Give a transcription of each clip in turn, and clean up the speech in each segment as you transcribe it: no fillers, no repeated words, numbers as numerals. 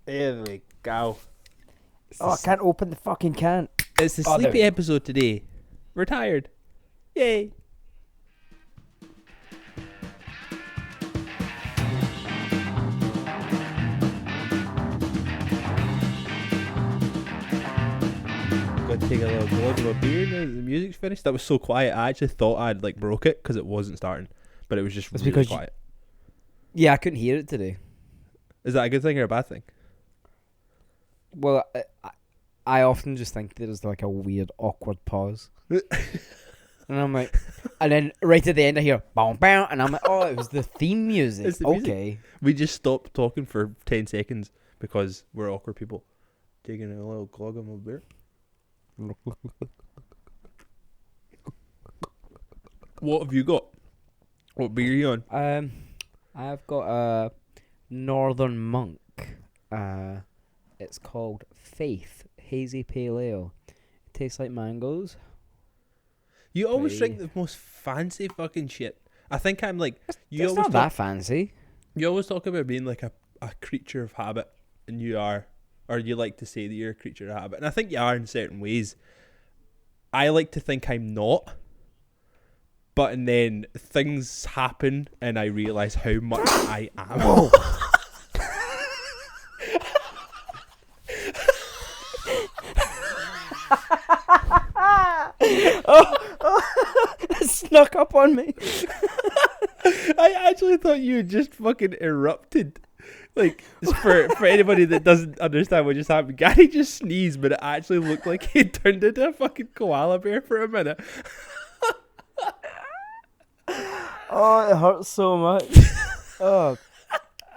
There we go. I can't open the fucking can. It's the sleepy episode today. We're tired. Yay. Going to take a little glug of a beer now that the music's finished. That was so quiet. I actually thought I'd like broke it because it wasn't starting, but it was just really quiet. Yeah, I couldn't hear it today. Is that a good thing or a bad thing? Well, I often just think there's like a weird, awkward pause. And I'm like, and then right at the end I hear, bow, bow, and I'm like, oh, it was the theme music. It's the okay. Music. We just stopped talking for 10 seconds because we're awkward people. Taking a little glug of a beer. What have you got? What beer are you on? I've got a Northern Monk. It's called Faith Hazy Pale Ale. It tastes like mangoes. You always drink the most fancy fucking shit. I think I'm like... It's not that fancy. You always talk about being like a creature of habit, and you are. Or you like to say that you're a creature of habit. And I think you are in certain ways. I like to think I'm not. But and then things happen and I realise how much I am. Whoa. It snuck up on me. I actually thought you had just fucking erupted. Like, for anybody that doesn't understand what just happened, Gary just sneezed, but it actually looked like he turned into a fucking koala bear for a minute. Oh, it hurts so much. Oh,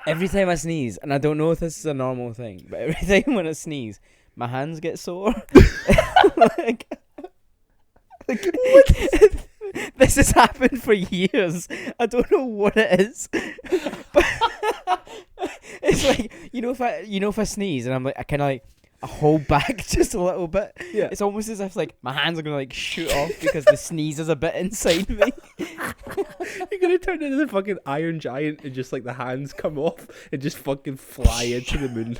every time I sneeze, and I don't know if this is a normal thing, but every time when I sneeze, my hands get sore. This has happened for years. I don't know what it is, but it's like if I sneeze and I'm like I hold back just a little bit. Yeah. It's almost as if like my hands are gonna like shoot off because the sneeze is a bit inside me. You're gonna turn into the fucking Iron Giant and just like the hands come off and just fucking fly into the moon.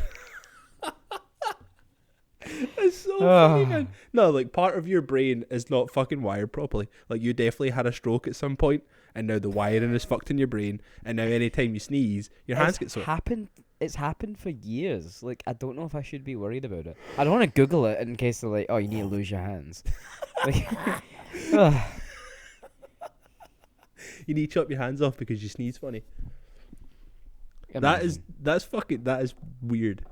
That's so funny, man. No, like part of your brain is not fucking wired properly. Like you definitely had a stroke at some point, and now the wiring is fucked in your brain, and now anytime you sneeze, your hands get sore. It's happened for years. Like, I don't know if I should be worried about it. I don't want to Google it in case they're like, oh, you need to lose your hands. Like, you need to chop your hands off because you sneeze funny. Amazing. That is weird.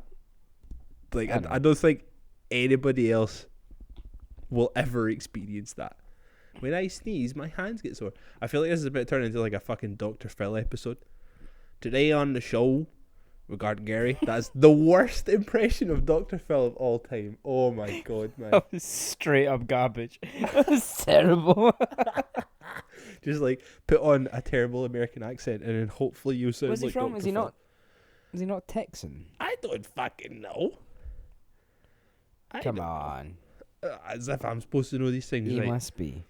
Like, I don't think anybody else will ever experience that. When I sneeze, my hands get sore. I feel like this is about to turn into like a fucking Dr. Phil episode. Today on the show, regarding Gary, that's the worst impression of Dr. Phil of all time. Oh my god, man. That was straight up garbage. That was terrible. Just like put on a terrible American accent and then hopefully you sound Where's like he from? Dr. Is he Phil. not? Is he not Texan? I don't fucking know. Come on. As if I'm supposed to know these things, He right? must be.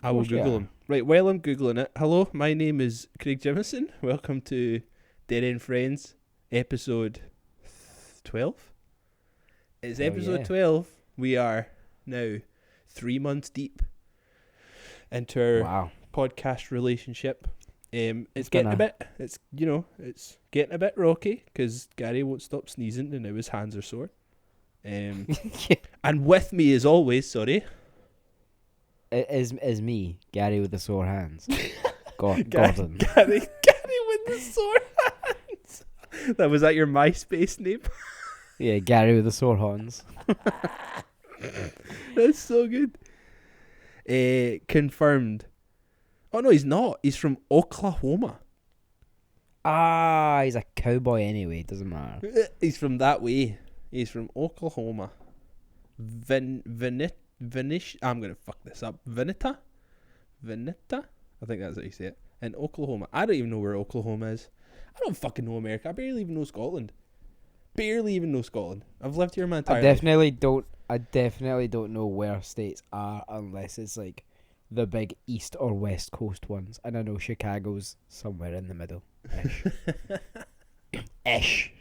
I will Google him. Right, while I'm Googling it, hello, my name is Craig Jimison. Welcome to Dead End Friends, episode 12. It's episode 12. We are now 3 months deep into our podcast relationship. It's getting a bit getting a bit rocky because Gary won't stop sneezing and now his hands are sore. And with me as always, sorry, it is me, Gary with the sore hands. Gordon. Gary with the sore hands. Was that your MySpace name? Yeah, Gary with the sore hands. That's so good. Confirmed. Oh no, he's not. He's from Oklahoma. He's a cowboy anyway. Doesn't matter. He's from that way. He's from Oklahoma. I'm gonna fuck this up. Veneta? I think that's how you say it. In Oklahoma. I don't even know where Oklahoma is. I don't fucking know America. I barely even know Scotland. I've lived here my entire life. I definitely don't know where states are unless it's like the big east or west coast ones. And I know Chicago's somewhere in the middle. Ish.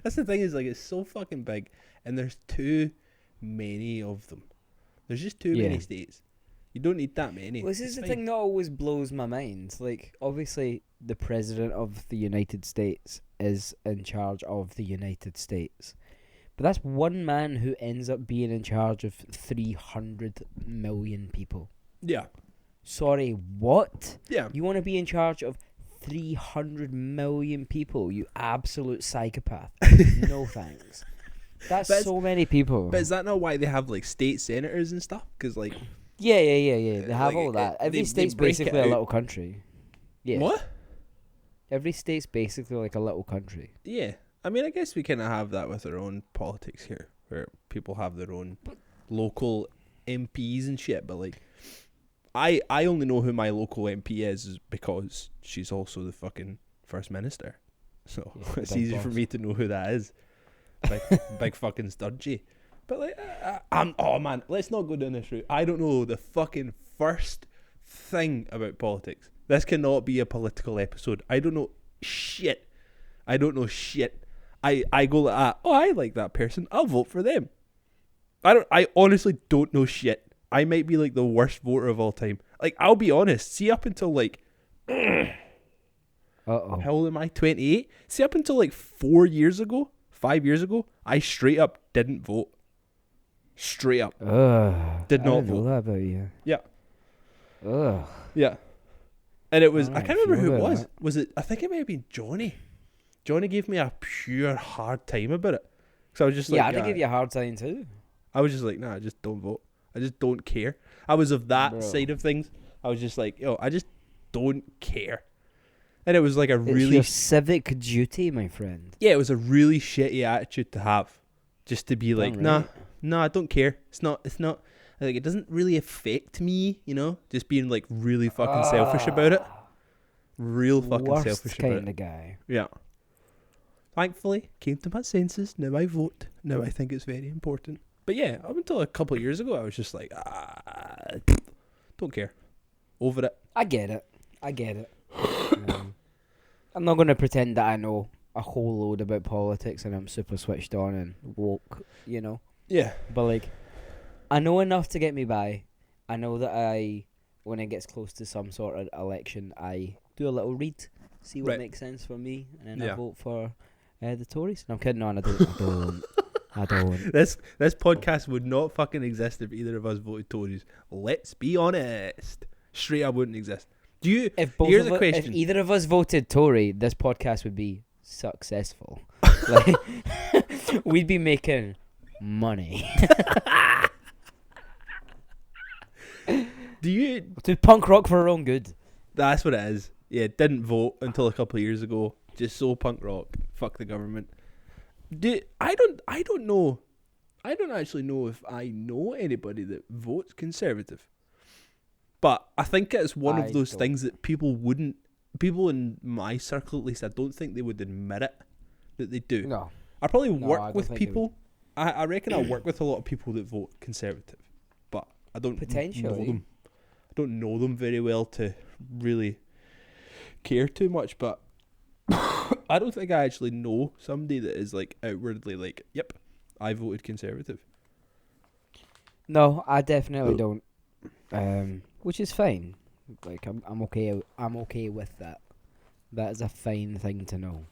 That's the thing is, like, it's so fucking big, and there's too many of them. There's just too many states. You don't need that many. Well, this is the thing that always blows my mind. Like, obviously, the president of the United States is in charge of the United States. But that's one man who ends up being in charge of 300 million people. Yeah. Sorry, what? Yeah. You want to be in charge of 300 million people, you absolute psychopath. No thanks. That's so many people. But is that not why they have, like, state senators and stuff? Because, like... Yeah. They have all that. Every state's basically a little country. Yeah. What? Every state's basically like a little country. Yeah. I mean, I guess we kind of have that with our own politics here, where people have their own local MPs and shit, but, like... I only know who my local MP is because she's also the fucking First Minister. So it's easy for me to know who that is. Big fucking Sturgey. But, like, oh man, let's not go down this route. I don't know the fucking first thing about politics. This cannot be a political episode. I don't know shit. I don't know shit. I go like that. Oh, I like that person. I'll vote for them. I honestly don't know shit. I might be, like, the worst voter of all time. Like, I'll be honest. See, up until, like... Uh-oh. How old am I? 28? See, up until, like, 5 years ago, I straight up didn't vote. Straight up. Did not vote. I know that about you. Yeah. Ugh. Yeah. And it was... I Alright, can't remember who it was. that. Was it... I think it may have been Johnny. Johnny gave me a pure hard time about it. So I was just like... Yeah, I'd give you a hard time too. I was just like, nah, just don't vote. I just don't care. I was of that Bro. side of things. I was just like, yo, I just don't care. And it was like a It's really... your civic duty, my friend. Yeah, it was a really shitty attitude to have. Just to be like, nah, I don't care. It's not, like, it doesn't really affect me, you know? Just being, like, really fucking selfish about it. Real fucking Worst selfish about it. kind of guy. Yeah. Thankfully, came to my senses. Now I vote. Now I think it's very important. But yeah, up until a couple of years ago, I was just like, don't care. Over it. I get it. I'm not going to pretend that I know a whole load about politics and I'm super switched on and woke, you know. Yeah. But, like, I know enough to get me by. I know that when it gets close to some sort of election, I do a little read, see what makes sense for me, and then I vote for the Tories. No, I'm kidding on. I don't. This podcast would not fucking exist if either of us voted Tories. Let's be honest. Straight up wouldn't exist. Here's a question. If either of us voted Tory, this podcast would be successful. Like, we'd be making money. To punk rock for our own good. That's what it is. Yeah, didn't vote until a couple of years ago. Just so punk rock. Fuck the government. I don't know. I don't actually know if I know anybody that votes Conservative. But I think it's one of those things that people in my circle at least, I don't think they would admit it that they do. No. I probably work with people. I reckon I work with a lot of people that vote Conservative. But I don't know them. I don't know them very well to really care too much, but I don't think I actually know somebody that is, like, outwardly like, yep, I voted Conservative. No, I definitely don't. Which is fine. Like, I'm okay. I'm okay with that. That is a fine thing to know.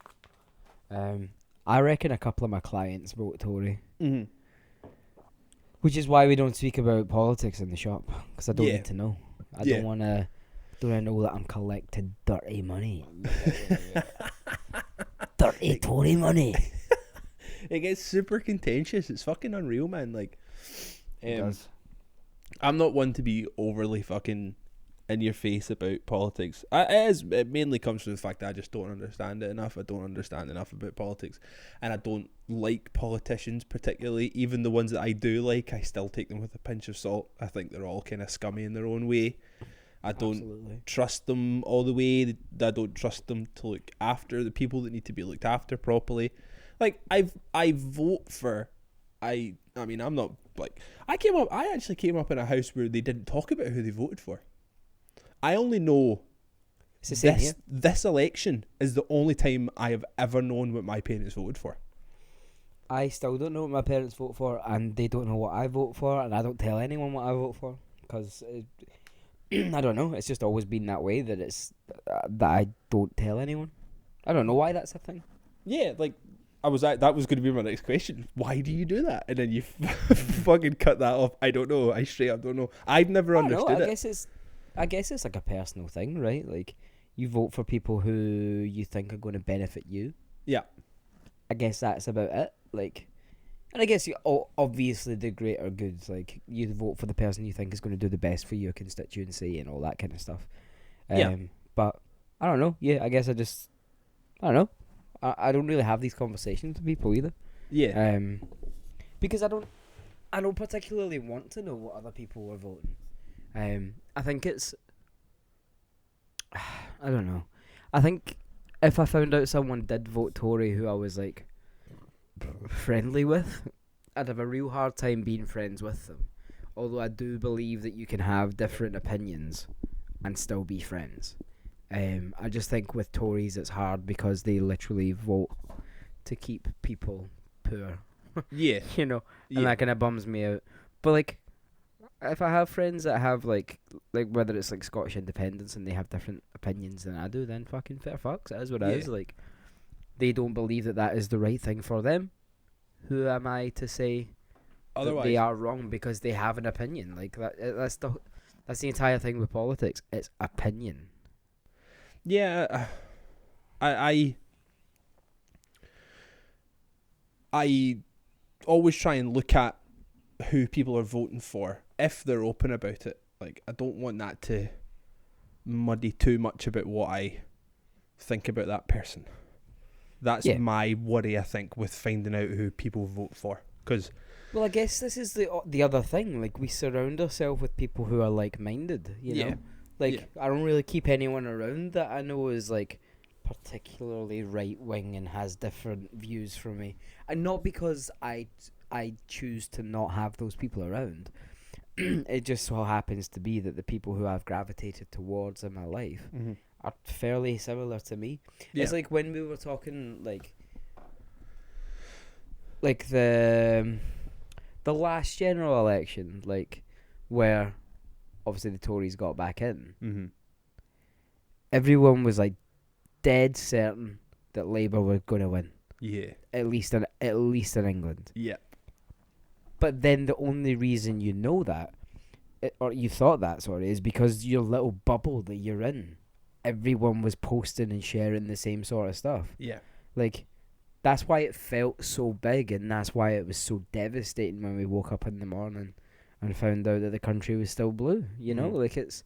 I reckon a couple of my clients vote Tory. Mm-hmm. Which is why we don't speak about politics in the shop, because I don't need to know. I don't want to know that I'm collecting dirty money. Dirty Tory money. It gets super contentious. It's fucking unreal, man. Like, It does. I'm not one to be overly fucking in your face about politics. It mainly comes from the fact that I just don't understand it enough. I don't understand enough about politics, and I don't like politicians particularly. Even the ones that I do like, I still take them with a pinch of salt. I think they're all kind of scummy in their own way. I don't trust them all the way. I don't trust them to look after the people that need to be looked after properly. Like, I vote for. I mean, I'm not like I actually came up in a house where they didn't talk about who they voted for. I only know this election is the only time I have ever known what my parents voted for. I still don't know what my parents vote for, and they don't know what I vote for, and I don't tell anyone what I vote for because I don't know. It's just always been that way that it's that I don't tell anyone. I don't know why that's a thing. Yeah, like that was going to be my next question. Why do you do that? And then you fucking cut that off. I don't know. I straight up don't know. I've never understood it. I guess it's like a personal thing, right? Like you vote for people who you think are going to benefit you. Yeah. I guess that's about it. Like, and I guess obviously the greater goods. Like you vote for the person you think is going to do the best for your constituency and all that kind of stuff. But I don't know. Yeah, I guess I don't know. I don't really have these conversations with people either. Yeah. Because I don't particularly want to know what other people are voting. I think it's I don't know. I think if I found out someone did vote Tory who I was like friendly with, I'd have a real hard time being friends with them. Although I do believe that you can have different opinions and still be friends. I just think with Tories it's hard because they literally vote to keep people poor. Yeah. You know, and that kind of bums me out. But like, if I have friends that have like whether it's like Scottish independence and they have different opinions than I do, then fucking fair fucks. It is what it is. Like, they don't believe that is the right thing for them. Who am I to say that they are wrong because they have an opinion? Like that's the entire thing with politics. It's opinion. Yeah, I always try and look at who people are voting for if they're open about it. Like, I don't want that to muddy too much about what I think about that person. That's my worry, I think, with finding out who people vote for. Well, I guess this is the other thing. Like, we surround ourselves with people who are like-minded, you know? Like, I don't really keep anyone around that I know is, like, particularly right-wing and has different views from me. And not because I choose to not have those people around. It just so happens to be that the people who I've gravitated towards in my life are fairly similar to me. Yeah. It's like when we were talking, like the last general election, like, where obviously the Tories got back in. Everyone was like dead certain that Labour were going to win. Yeah. At least in England. Yeah. But then the only reason you know that, or you thought that, sorry, is because your little bubble that you're in, everyone was posting and sharing the same sort of stuff. Yeah. Like, that's why it felt so big, and that's why it was so devastating when we woke up in the morning and found out that the country was still blue. You know, like it's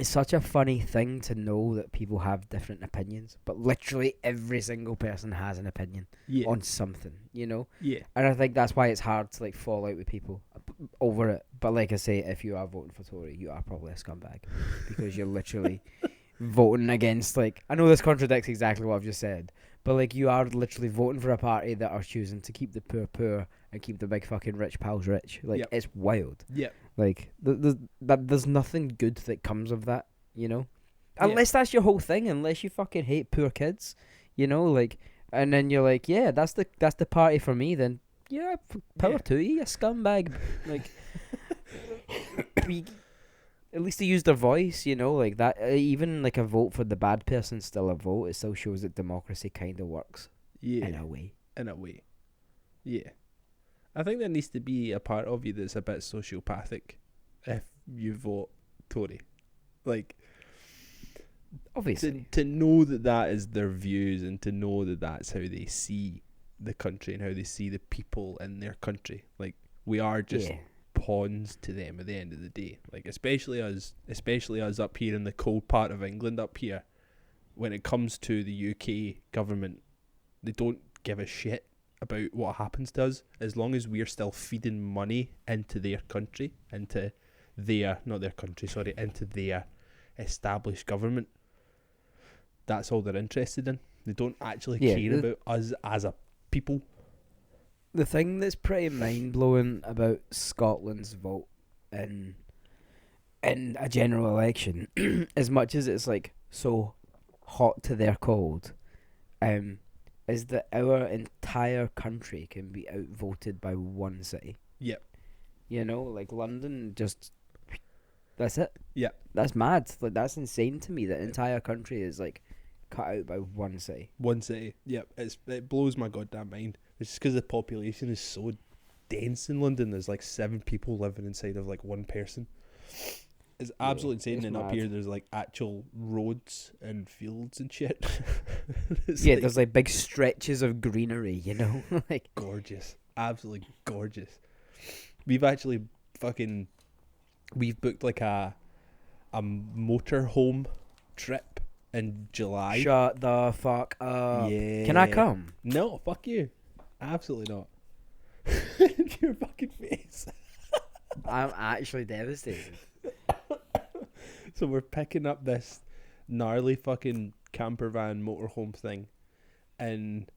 such a funny thing to know that people have different opinions, but literally every single person has an opinion on something, you know? Yeah. And I think that's why it's hard to, like, fall out with people over it. But like I say, if you are voting for Tory, you are probably a scumbag because you're literally voting against, like, I know this contradicts exactly what I've just said, but, like, you are literally voting for a party that are choosing to keep the poor poor and keep the big fucking rich pals rich. Like, it's wild. Yeah. Like, there's nothing good that comes of that, you know? Unless that's your whole thing, unless you fucking hate poor kids, you know? Like, and then you're like, yeah, that's the party for me, then, yeah, power to you, you scumbag. Like, at least they use their voice, you know? Like, that, even, like, a vote for the bad person still a vote. It still shows that democracy kind of works. Yeah. In a way. Yeah. I think there needs to be a part of you that's a bit sociopathic if you vote Tory. Like, obviously. To know that is their views and to know that that's how they see the country and how they see the people in their country. Like, we are just pawns to them at the end of the day. Like, especially us up here in the cold part of England up here, when it comes to the UK government, they don't give a shit about what happens to us as long as we're still feeding money into their country, into their established government. That's all they're interested in. They don't actually care about us as a people. The thing that's pretty mind-blowing about Scotland's vote in a general election, as much as it's, like, so hot to their cold, is that our entire country can be outvoted by one city. Yep. You know, like London, just that's it. Yeah. That's mad. Like that's insane to me. That entire country is like cut out by one city. One city. Yep. It blows my goddamn mind. It's just because the population is so dense in London. There's like 7 people living inside of like one person. It's absolutely insane. it's And up mad. here, there's like actual roads and fields and shit. Yeah, there's like big stretches of greenery, you know? Like gorgeous. Absolutely gorgeous. We've actually we've booked like a motorhome trip in July. shut the fuck up. Yeah. Can I come? No, fuck you. Absolutely not. Your fucking face. I'm actually devastated. So we're picking up this gnarly fucking camper van motorhome thing in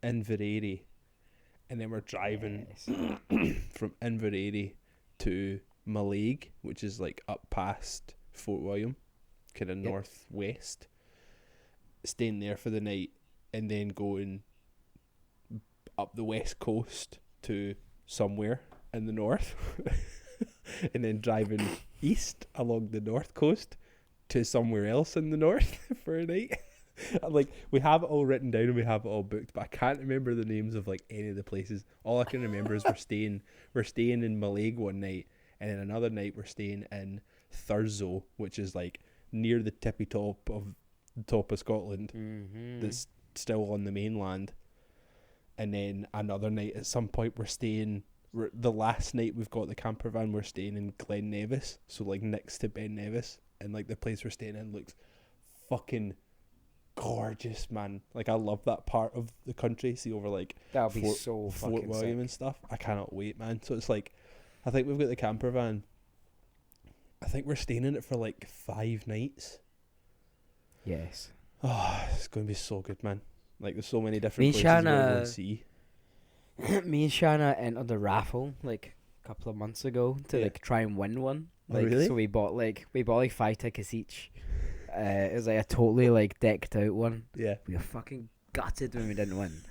Inverary, and then we're driving from Inverary to Mallaig, which is like up past Fort William, kind of northwest. Staying there for the night, and then going up the west coast to somewhere in the north, and then driving east along the north coast to somewhere else in the north for a night. Like, we have it all written down and we have it all booked, but I can't remember the names of like any of the places. All I can remember is we're staying in Mallaig one night, and then another night we're staying in Thurso, which is like near the tippy top of the top of Scotland. That's still on the mainland. And then another night at some point the last night we've got the camper van, we're staying in Glen Nevis, so like next to Ben Nevis, and like the place we're staying in looks fucking gorgeous, man. Like, I love that part of the country. See, over like That'll be so Fort fucking William sick. and stuff. I cannot wait, man. So it's like, I think we've got the camper van. I think we're staying in it for like 5 nights. Yes. Oh, it's going to be so good, man. Like, there's so many Me different and places we're going Shanna- to see. Me and Shanna entered the raffle like a couple of months ago to Yeah. like try and win one. Oh, Like, really? so we bought like 5 tickets each. It was like a totally like decked out one. Yeah. We were fucking gutted when we didn't win.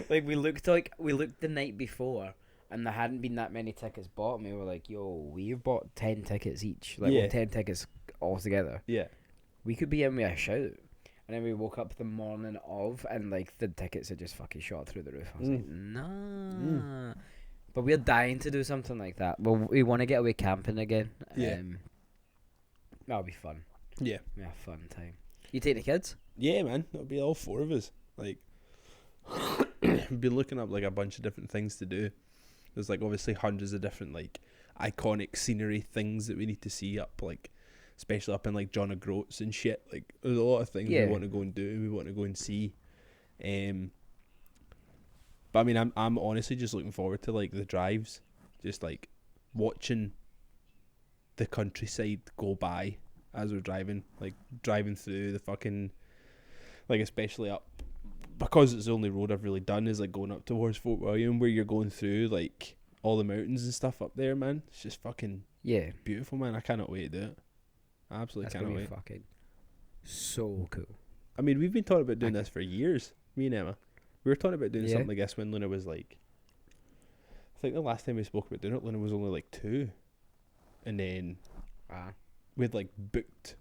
Like we looked the night before, and there hadn't been that many tickets bought, and we were like, "Yo, we've bought 10 tickets each. Like, Yeah. well, 10 tickets altogether. Yeah. We could be in with a shout." And then we woke up the morning of, and like the tickets had just fucking shot through the roof. I was like, nah. But we're dying to do something like that. Well, we want to get away camping again. Yeah. That'll be fun. Yeah. Yeah, fun time. You take the kids? Yeah, man. That'll be all 4 of us. Like, we've been looking up like a bunch of different things to do. There's like obviously hundreds of different like iconic scenery things that we need to see up, like especially up in like John O'Groats and shit. Like, there's a lot of things we want to go and do. We want to go and see. But I mean, I'm honestly just looking forward to like the drives, just like watching the countryside go by as we're driving, like driving through the fucking, like, especially up, because it's the only road I've really done is like going up towards Fort William, where you're going through like all the mountains and stuff up there, man. It's just fucking beautiful, man. I cannot wait to do it. I absolutely cannot wait. Fucking so cool. I mean, we've been talking about doing this for years, me and Emma. We were talking about doing something like this when Luna was like, I think the last time we spoke about doing it, Luna was only like 2. And then we'd like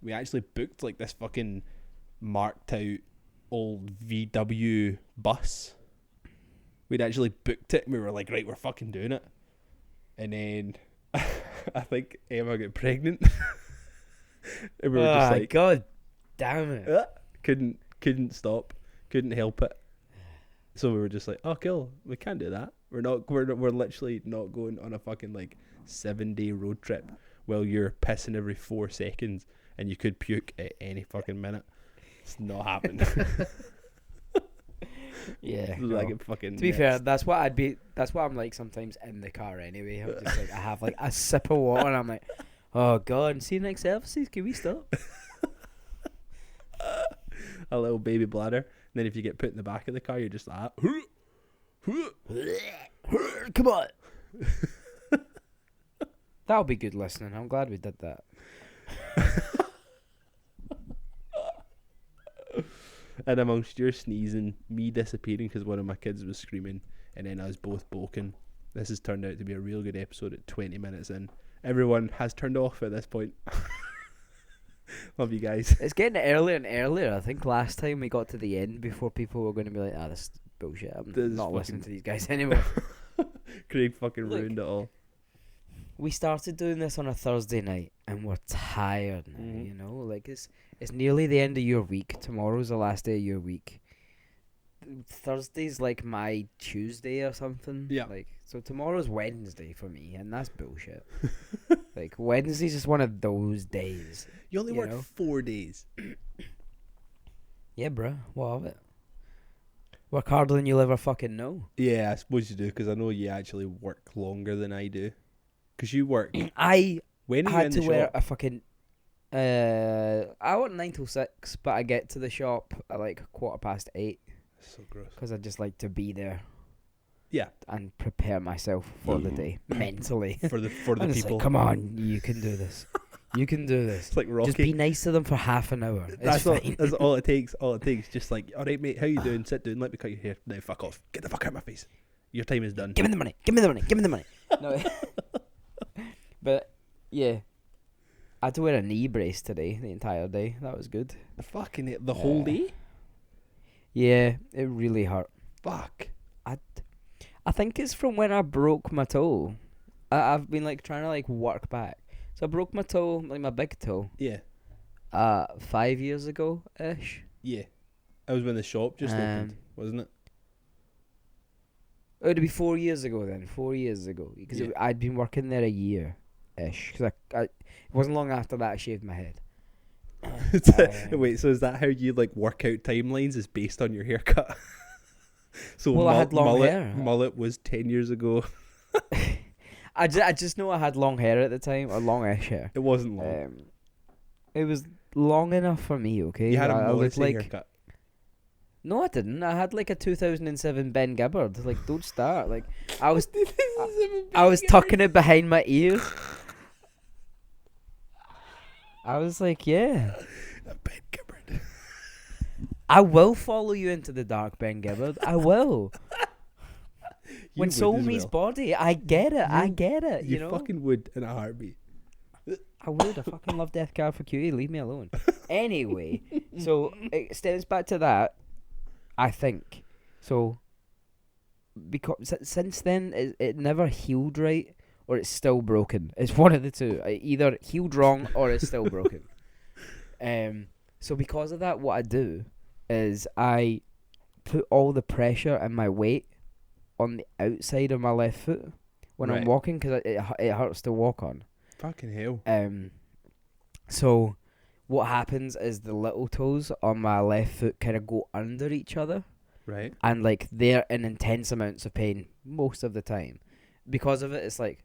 we actually booked like this fucking marked out old VW bus. We'd actually booked it and we were like, right, we're fucking doing it. And then I think Emma got pregnant. And we were just like, God damn it. couldn't stop, couldn't help it. So we were just like, oh, cool, we can't do that. We're literally not going on a fucking like 7-day road trip while you're pissing every 4 seconds and you could puke at any fucking minute. It's not happening. Yeah. Like, fucking to be fair, that's what I'm like sometimes in the car anyway. I'm just like, I have like a sip of water and I'm like, oh God, see you next services, can we stop? A little baby bladder. And then if you get put in the back of the car, you're just like, come on. That'll be good listening. I'm glad we did that. And amongst your sneezing, me disappearing because one of my kids was screaming, and then us both boking. This has turned out to be a real good episode at 20 minutes in. Everyone has turned off at this point. Love you guys. It's getting earlier and earlier. I think last time we got to the end before people were going to be like, this is bullshit. I'm not listening to these guys anymore. Craig fucking ruined it all. We started doing this on a Thursday night and we're tired now, you know? Like, it's nearly the end of your week. Tomorrow's the last day of your week. Thursday's like my Tuesday or something. Yeah. Like, so tomorrow's Wednesday for me, and that's bullshit. Like, Wednesday's just one of those days. You only work 4 days. Yeah, bruh. What of it? Work harder than you'll ever fucking know. Yeah, I suppose you do, because I know you actually work longer than I do. Because you work... When are you had in to wear shop? a fucking... I work 9 till 6, but I get to the shop at like 8:15. So gross. Because I just like to be there. Yeah. And prepare myself for the day mentally. For the I'm just people. like, come on, you can do this. You can do this. It's like Rocky. Just be nice to them for half an hour. That's fine. that's all it takes. All it takes. Just like, all right, mate, how you doing? Sit down. Let me cut your hair. Now fuck off. Get the fuck out of my face. Your time is done. Give me the money. Give me the money. Give me the money. No. But yeah, I had to wear a knee brace today, the entire day. That was good. Fucking it, the whole day. Yeah, it really hurt. Fuck. I think it's from when I broke my toe. I've been like trying to like work back. So I broke my toe, like my big toe. Yeah. 5 years ago ish. Yeah. I was when the shop just opened, wasn't it? It would be 4 years ago then. 4 years ago, because I'd been working there a year ish. Because it wasn't long after that I shaved my head. Wait, so is that how you like work out timelines? Is based on your haircut? So well, I had long hair. Mullet was 10 years ago. I just know I had long hair at the time, or longish hair. It wasn't long. It was long enough for me. Okay, You had a Morrissey haircut. No, I didn't. I had like a 2007 Ben Gibbard. Like, don't start. Like, I was tucking it behind my ears. I was like, yeah. Ben Gibbard. I will follow you into the dark, Ben Gibbard. I will. When Soul meets body, I get it. I get it. You know? fucking would in a heartbeat. I would. I fucking love Death Cab for Cutie. Leave me alone. Anyway, so it stems back to that. I think so. Because since then, it never healed right, or it's still broken. It's one of the two. Either healed wrong or it's still broken. So because of that, what I do is I put all the pressure and my weight on the outside of my left foot when I'm walking, because it hurts to walk on. Fucking hell. So what happens is the little toes on my left foot kind of go under each other. Right. And like they're in intense amounts of pain most of the time. Because of it, it's like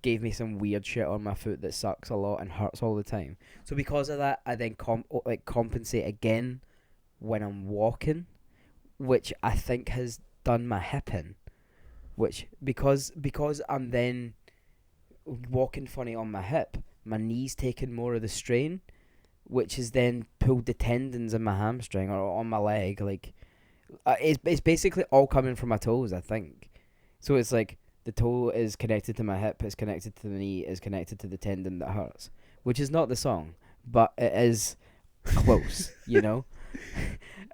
gave me some weird shit on my foot that sucks a lot and hurts all the time. So because of that, I then compensate again when I'm walking, which I think has done my hip in. Which because I'm then walking funny on my hip, my knee's taking more of the strain, which has then pulled the tendons in my hamstring or on my leg. Like it's basically all coming from my toes, I think. So it's like the toe is connected to my hip, it's connected to the knee, is connected to the tendon that hurts, which is not the song, but it is close, you know.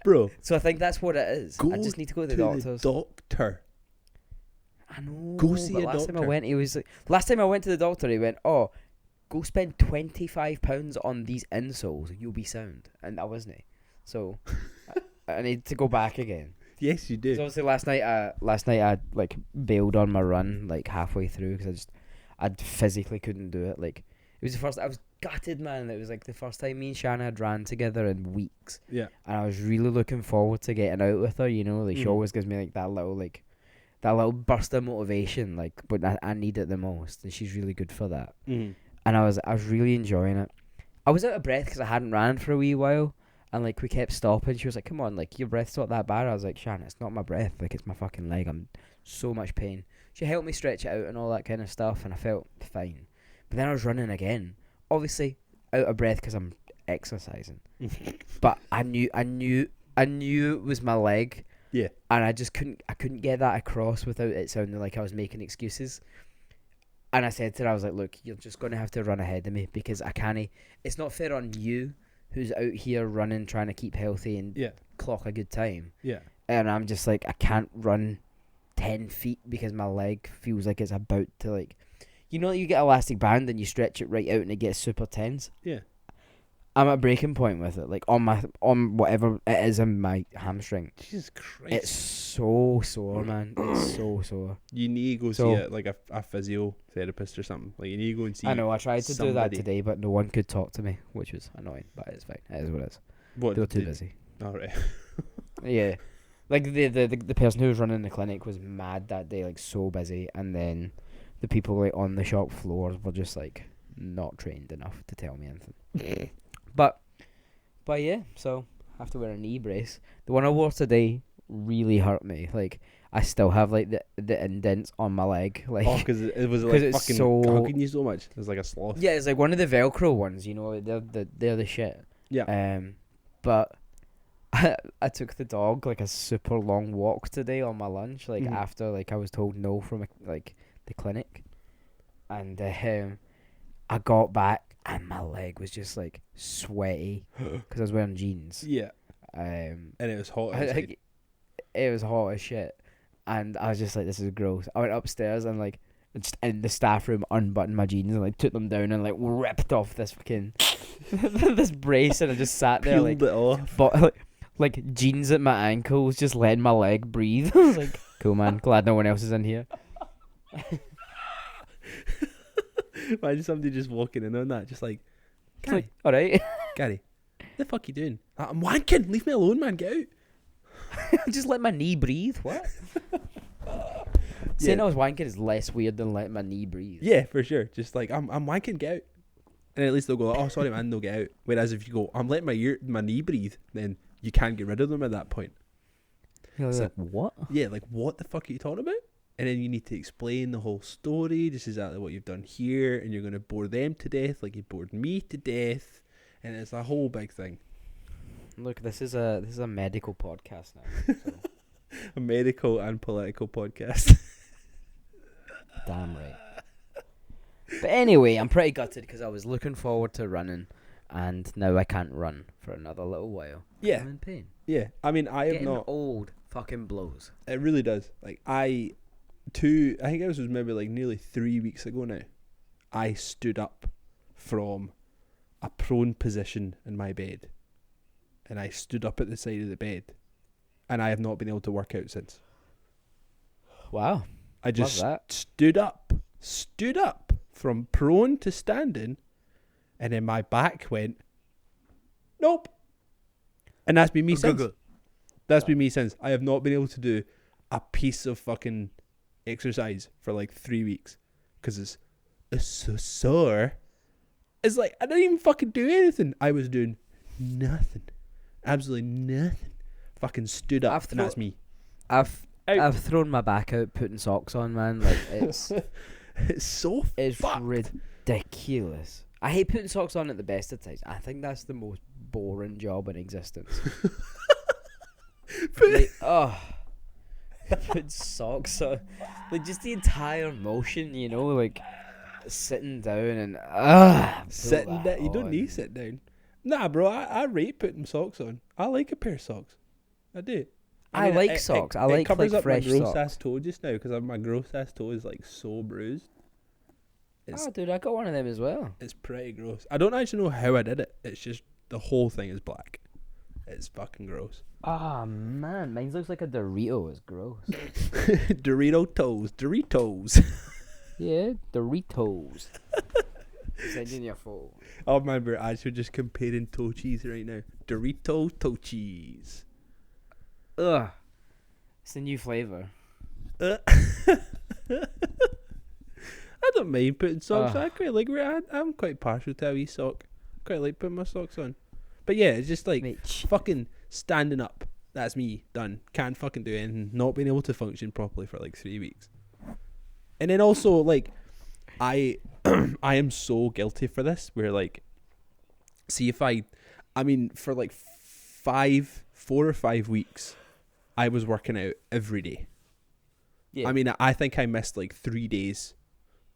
Bro. So I think that's what it is. I just need to go to the doctors. Doctor. I know. Go see a doctor. Last time I went, he was like, last time I went to the doctor, he went, "Oh, go spend £25 on these insoles, you'll be sound." And I wasn't. So I need to go back again. Yes, you do. So obviously last night I like bailed on my run like halfway through because I physically couldn't do it. Like it was the first. I was gutted, man. It was like the first time me and Shanna had ran together in weeks. Yeah. And I was really looking forward to getting out with her. You know, like she always gives me like that little burst of motivation. Like, but I need it the most, and she's really good for that. And I was really enjoying it. I was out of breath because I hadn't ran for a wee while. And, like, we kept stopping. She was like, "Come on, like, your breath's not that bad." I was like, "Shannon, it's not my breath. Like, it's my fucking leg. I'm so much pain." She helped me stretch it out and all that kind of stuff, and I felt fine. But then I was running again. Obviously, out of breath because I'm exercising. But I knew it was my leg. Yeah. And I couldn't get that across without it sounding like I was making excuses. And I said to her, I was like, look, you're just going to have to run ahead of me because I can't. It's not fair on you who's out here running, trying to keep healthy and clock a good time. Yeah. And I'm just like, I can't run 10 feet because my leg feels like it's about to, like, you know, you get elastic band and you stretch it right out and it gets super tense. Yeah. I'm at breaking point with it, like on whatever it is in my hamstring. Jesus Christ. It's so sore, man. It's so sore. You need to go see it, like a physiotherapist or something. Like, you need to go and see. I know. I tried to do that somebody. today, but no one could talk to me, which was annoying. But it's fine. It is what it is. What, they were too busy. All right. Yeah, like the person who was running the clinic was mad that day, like so busy, and then the people like on the shop floor were just like not trained enough to tell me anything. But yeah, so I have to wear a knee brace. The one I wore today really hurt me. Like, I still have like the indents on my leg. Like, because it was like fucking hugging you so much. It was like a sloth. Yeah, it's like one of the Velcro ones. You know, they're the shit. Yeah. But I took the dog like a super long walk today on my lunch. Like after like I was told no from like the clinic, and I got back. And my leg was just like sweaty because I was wearing jeans. Yeah. And it was hot. It was hot as shit. And I was just like, this is gross. I went upstairs and like just in the staff room unbuttoned my jeans and like took them down and like ripped off this fucking this brace and I just sat there peeled like it off. But like jeans at my ankles, just letting my leg breathe. I was like, cool, man. Glad no one else is in here. Imagine somebody just walking in on that, just like, Gary, like, all right, Gary, what the fuck you doing? I'm wanking. Leave me alone, man. Get out. Just let my knee breathe. What? Saying I was wanking is less weird than letting my knee breathe. Yeah, for sure. Just like I'm wanking. Get out. And at least they'll go, oh, sorry, man, they'll get out. Whereas if you go, I'm letting my knee breathe, then you can't get rid of them at that point. It's like, what? Yeah, like, what the fuck are you talking about? And then you need to explain the whole story. This is exactly what you've done here, and you're going to bore them to death like you bored me to death, and it's a whole big thing. Look, this is a medical podcast now. So. A medical and political podcast. Damn right. But anyway, I'm pretty gutted because I was looking forward to running, and now I can't run for another little while. Yeah, I'm in pain. Yeah, I mean, I have Getting not. Old fucking blows. It really does. Like I think it was maybe like nearly 3 weeks ago now, I stood up from a prone position in my bed, and I stood up at the side of the bed, and I have not been able to work out since. Wow. I just stood up from prone to standing, and then my back went, nope. And that's been me since. That's been me since. I have not been able to do a piece of fucking exercise for like 3 weeks because it's so sore. It's like I didn't even fucking do anything. I was doing nothing, absolutely nothing. Fucking stood up, and that's me. I've thrown my back out putting socks on, man. Like it's it's fucked. Ridiculous. I hate putting socks on at the best of times. I think that's the most boring job in existence. Like, put socks on, like just the entire motion, you know, like sitting down and sitting down. You don't need to sit down. Nah, bro, I rate putting socks on. I like a pair of socks. I do. I mean, like socks. I like covers up fresh my gross socks. ass toe just now because my gross ass toe is like so bruised. Dude, I got one of them as well. It's pretty gross. I don't actually know how I did it. It's just the whole thing is black. It's fucking gross. Ah, man, mine looks like a Dorito. It's gross. Doritos. Yeah, Doritos. Sending your phone. Oh man, we're actually just comparing toe cheese right now. Dorito toe cheese. Ugh. It's a new flavour. I don't mind putting socks on. I quite like I'm quite partial to a wee sock. Quite like putting my socks on. But yeah, it's just like fucking standing up. That's me, done. Can't fucking do anything. Not being able to function properly for like 3 weeks. And then also like I am so guilty for this where like See if I mean, for like 4 or 5 weeks, I was working out every day. Yeah. I mean, I think I missed like 3 days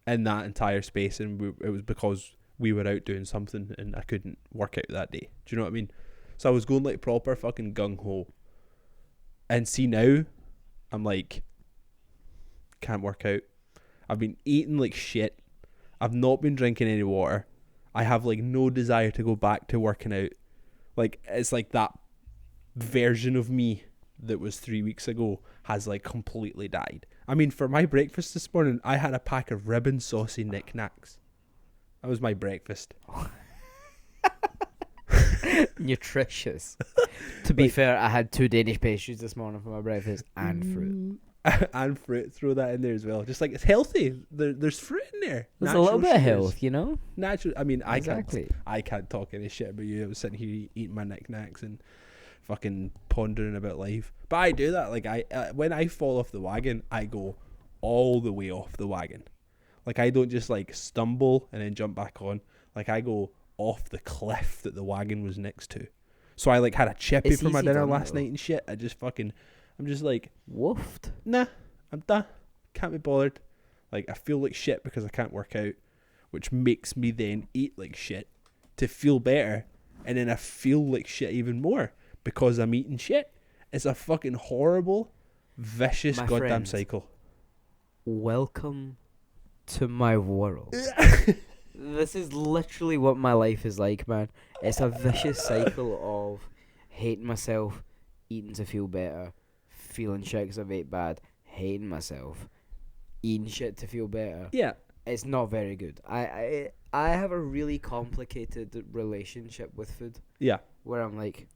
in that entire space, and it was because we were out doing something and I couldn't work out that day. Do you know what I mean? So I was going like proper fucking gung-ho. And see now, I'm like, can't work out. I've been eating like shit. I've not been drinking any water. I have like no desire to go back to working out. Like, it's like that version of me that was 3 weeks ago has like completely died. I mean, for my breakfast this morning, I had a pack of ribbon saucy knickknacks. That was my breakfast. Nutritious. To be fair, I had 2 Danish pastries this morning for my breakfast and fruit. And fruit, throw that in there as well. Just like, it's healthy. There's fruit in there. There's a little bit of health, you know. Natural. I mean, Exactly. I can't talk any shit about you. I was sitting here eating my knickknacks and fucking pondering about life. But I do that. Like, when I fall off the wagon, I go all the way off the wagon. Like, I don't just like stumble and then jump back on. Like, I go off the cliff that the wagon was next to. So I like had a chippy for my dinner last night and shit. I'm just like, woofed. Nah, I'm done. Can't be bothered. Like, I feel like shit because I can't work out, which makes me then eat like shit to feel better. And then I feel like shit even more because I'm eating shit. It's a fucking horrible, vicious goddamn friend, cycle. Welcome to my world. This is literally what my life is like, man. It's a vicious cycle of hating myself, eating to feel better, feeling shit because I've ate bad, hating myself, eating shit to feel better. Yeah. It's not very good. I have a really complicated relationship with food. Yeah. Where I'm like,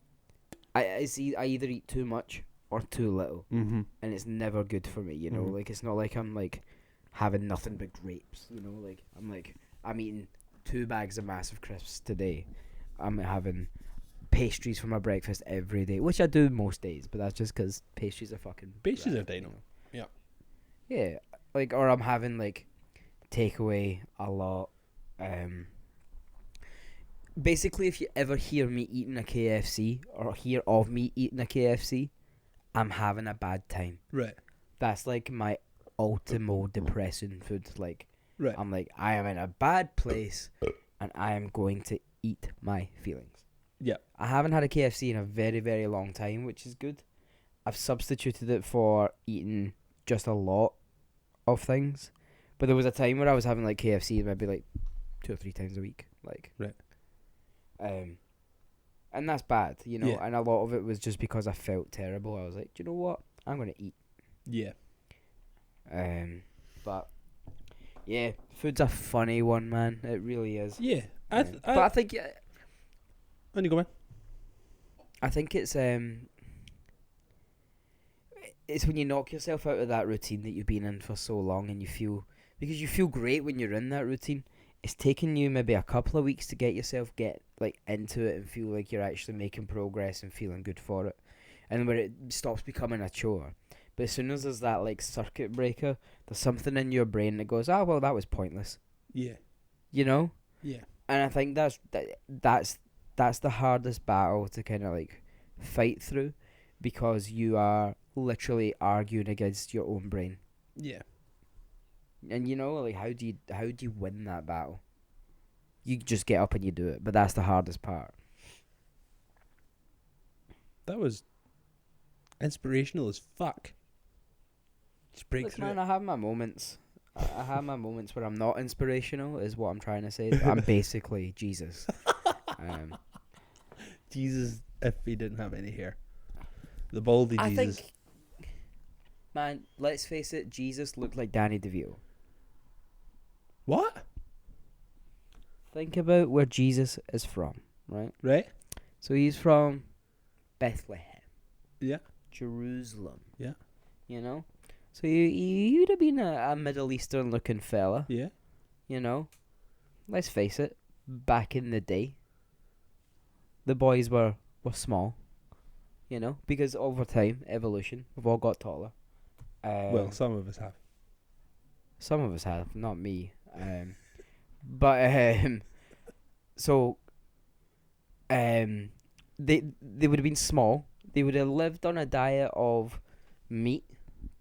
I either eat too much or too little. Mm-hmm. And it's never good for me, you know? Mm-hmm. Like, it's not like I'm like having nothing but grapes, you know? Like, I'm eating 2 bags of massive crisps today. I'm having pastries for my breakfast every day, which I do most days, but that's just because pastries are fucking Pastries rad, are dino. you know? Yeah. Yeah, like, or I'm having like takeaway a lot. Basically, if you ever hear me eating a KFC or hear of me eating a KFC, I'm having a bad time. Right. That's like my ultimo depressing food. Like, Right. I'm like, I am in a bad place and I am going to eat my feelings. Yeah. I haven't had a KFC in a very, very long time, which is good. I've substituted it for eating just a lot of things. But there was a time where I was having like KFC maybe like 2 or 3 times a week. Like, right. And that's bad, you know. Yeah. And a lot of it was just because I felt terrible. I was like, do you know what? I'm going to eat. Yeah. But yeah, food's a funny one, man. It really is. Yeah. But I think When you go in. I think it's when you knock yourself out of that routine that you've been in for so long, and you feel great when you're in that routine. It's taken you maybe a couple of weeks to get yourself into it and feel like you're actually making progress and feeling good for it, and where it stops becoming a chore. But as soon as there's that like circuit breaker, there's something in your brain that goes, well, that was pointless. Yeah. You know? Yeah. And I think that's the hardest battle to kind of like fight through, because you are literally arguing against your own brain. Yeah. And you know, like, how do you win that battle? You just get up and you do it, but that's the hardest part. That was inspirational as fuck. Just break Look, through man, it. I have my moments. I have my moments where I'm not inspirational, is what I'm trying to say. I'm basically Jesus. Jesus, if he didn't have any hair. The baldy Jesus. I think, man, let's face it, Jesus looked like Danny DeVito. What? Think about where Jesus is from, right? Right? So he's from Bethlehem. Yeah. Jerusalem. Yeah. You know? So you'd have been a Middle Eastern looking fella. Yeah. You know? Let's face it, back in the day, the boys were small. You know? Because over time, evolution, we've all got taller. Well, some of us have. Some of us have, not me. So they would have been small. They would have lived on a diet of meat,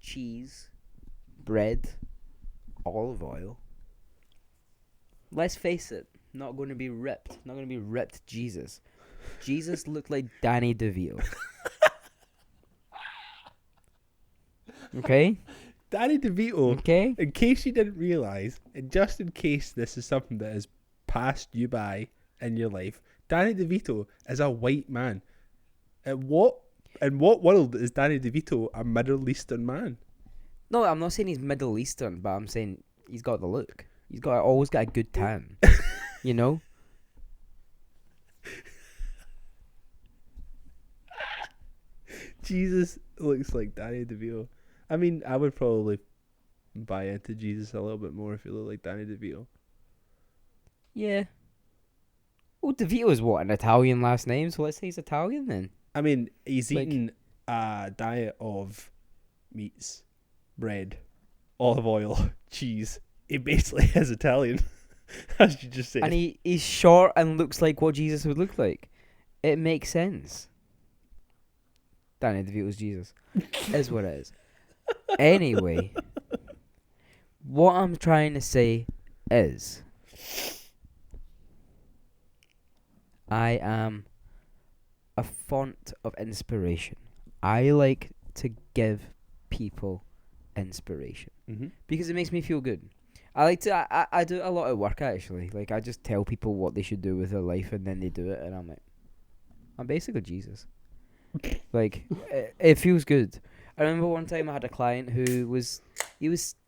cheese, bread, olive oil. Let's face it, not going to be ripped. Not going to be ripped Jesus. Jesus looked like Danny DeVito. Okay? Danny DeVito, Okay? in case you didn't realise, and just in case this is something that has passed you by in your life, Danny DeVito is a white man. In what world is Danny DeVito a Middle Eastern man? No, I'm not saying he's Middle Eastern, but I'm saying he's got the look. He's always got a good tan. You know? Jesus looks like Danny DeVito. I mean, I would probably buy into Jesus a little bit more if he looked like Danny DeVito. Yeah. Well, DeVito is what, an Italian last name? So let's say he's Italian then. I mean, he's Like- eating a diet of meats, bread, olive oil, cheese. He basically is Italian, as you just said. And he's short and looks like what Jesus would look like. It makes sense. Danny DeVito's Jesus. Is what it is. Anyway, what I'm trying to say is, I am a font of inspiration. I like to give people inspiration Mm-hmm. because it makes me feel good. I like to. I do a lot of work actually. Like I just tell people what they should do with their life, and then they do it, and I'm like, I'm basically Jesus. Like it feels good. I remember one time I had a client who was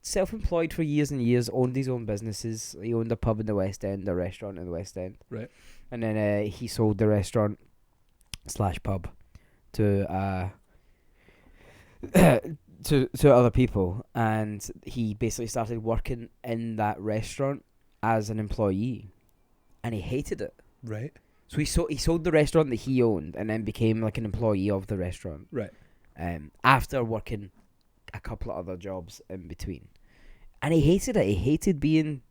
self-employed for years and years, owned his own businesses. He owned a pub in the West End, a restaurant in the West End. Right. And then he sold the restaurant / pub to to other people, and he basically started working in that restaurant as an employee, and he hated it. Right. So he sold the restaurant that he owned, and then became like an employee of the restaurant. Right. After working a couple of other jobs in between, and he hated it. He hated being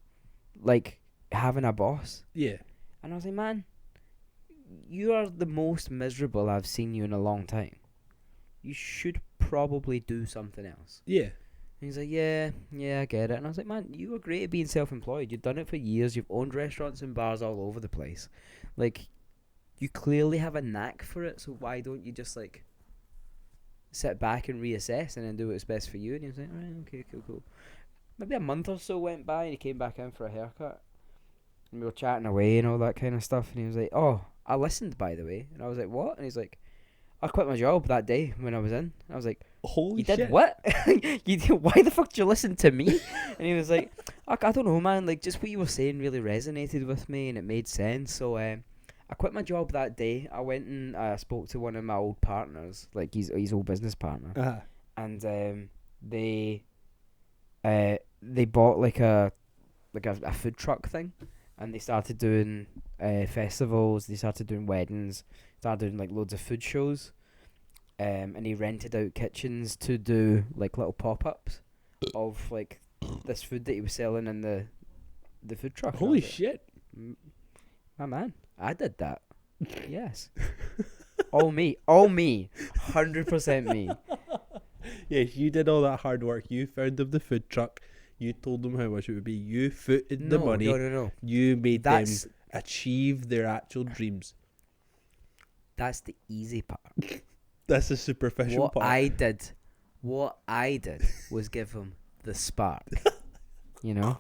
like having a boss. Yeah. And I was like, man, you are the most miserable I've seen you in a long time. You should probably do something else. Yeah. And he's like, yeah, I get it. And I was like, man, you were great at being self-employed. You've done it for years. You've owned restaurants and bars all over the place. Like, you clearly have a knack for it, so why don't you just, like, sit back and reassess and then do what's best for you? And he was like, right, okay, cool. Maybe a month or so went by, and he came back in for a haircut. And we were chatting away and all that kind of stuff. And he was like, oh, I listened, by the way. And I was like, what? And he's like, I quit my job that day when I was in. And I was like, Holy you shit. did what? Why the fuck did you listen to me? And he was like, I don't know, man. Like, just what you were saying really resonated with me, and it made sense. So I quit my job that day. I went and spoke to one of my old partners, like his old business partner, Uh-huh. and they bought like a food truck thing, and they started doing festivals. They started doing weddings. Started doing like loads of food shows. And he rented out kitchens to do like little pop-ups of like this food that he was selling in the food truck. Holy shit. My man, I did that. Yes. All me, 100% me. Yes, you did all that hard work. You found them the food truck. You told them how much it would be. You footed the money. No. You made That's them achieve their actual dreams. That's the easy part. That's the superficial What part. I did was give him the spark. You know?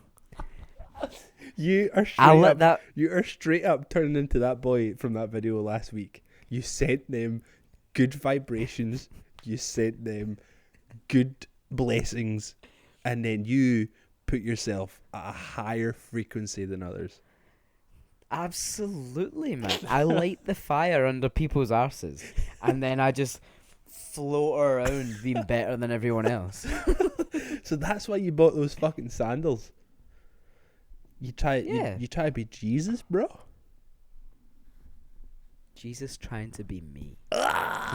You are straight up turning into that boy from that video last week. You sent them good vibrations. You sent them good blessings. And then you put yourself at a higher frequency than others. Absolutely, man. I light the fire under people's arses, and then I just float around being better than everyone else. So that's why you bought those fucking sandals. You try to be Jesus, bro. Jesus trying to be me.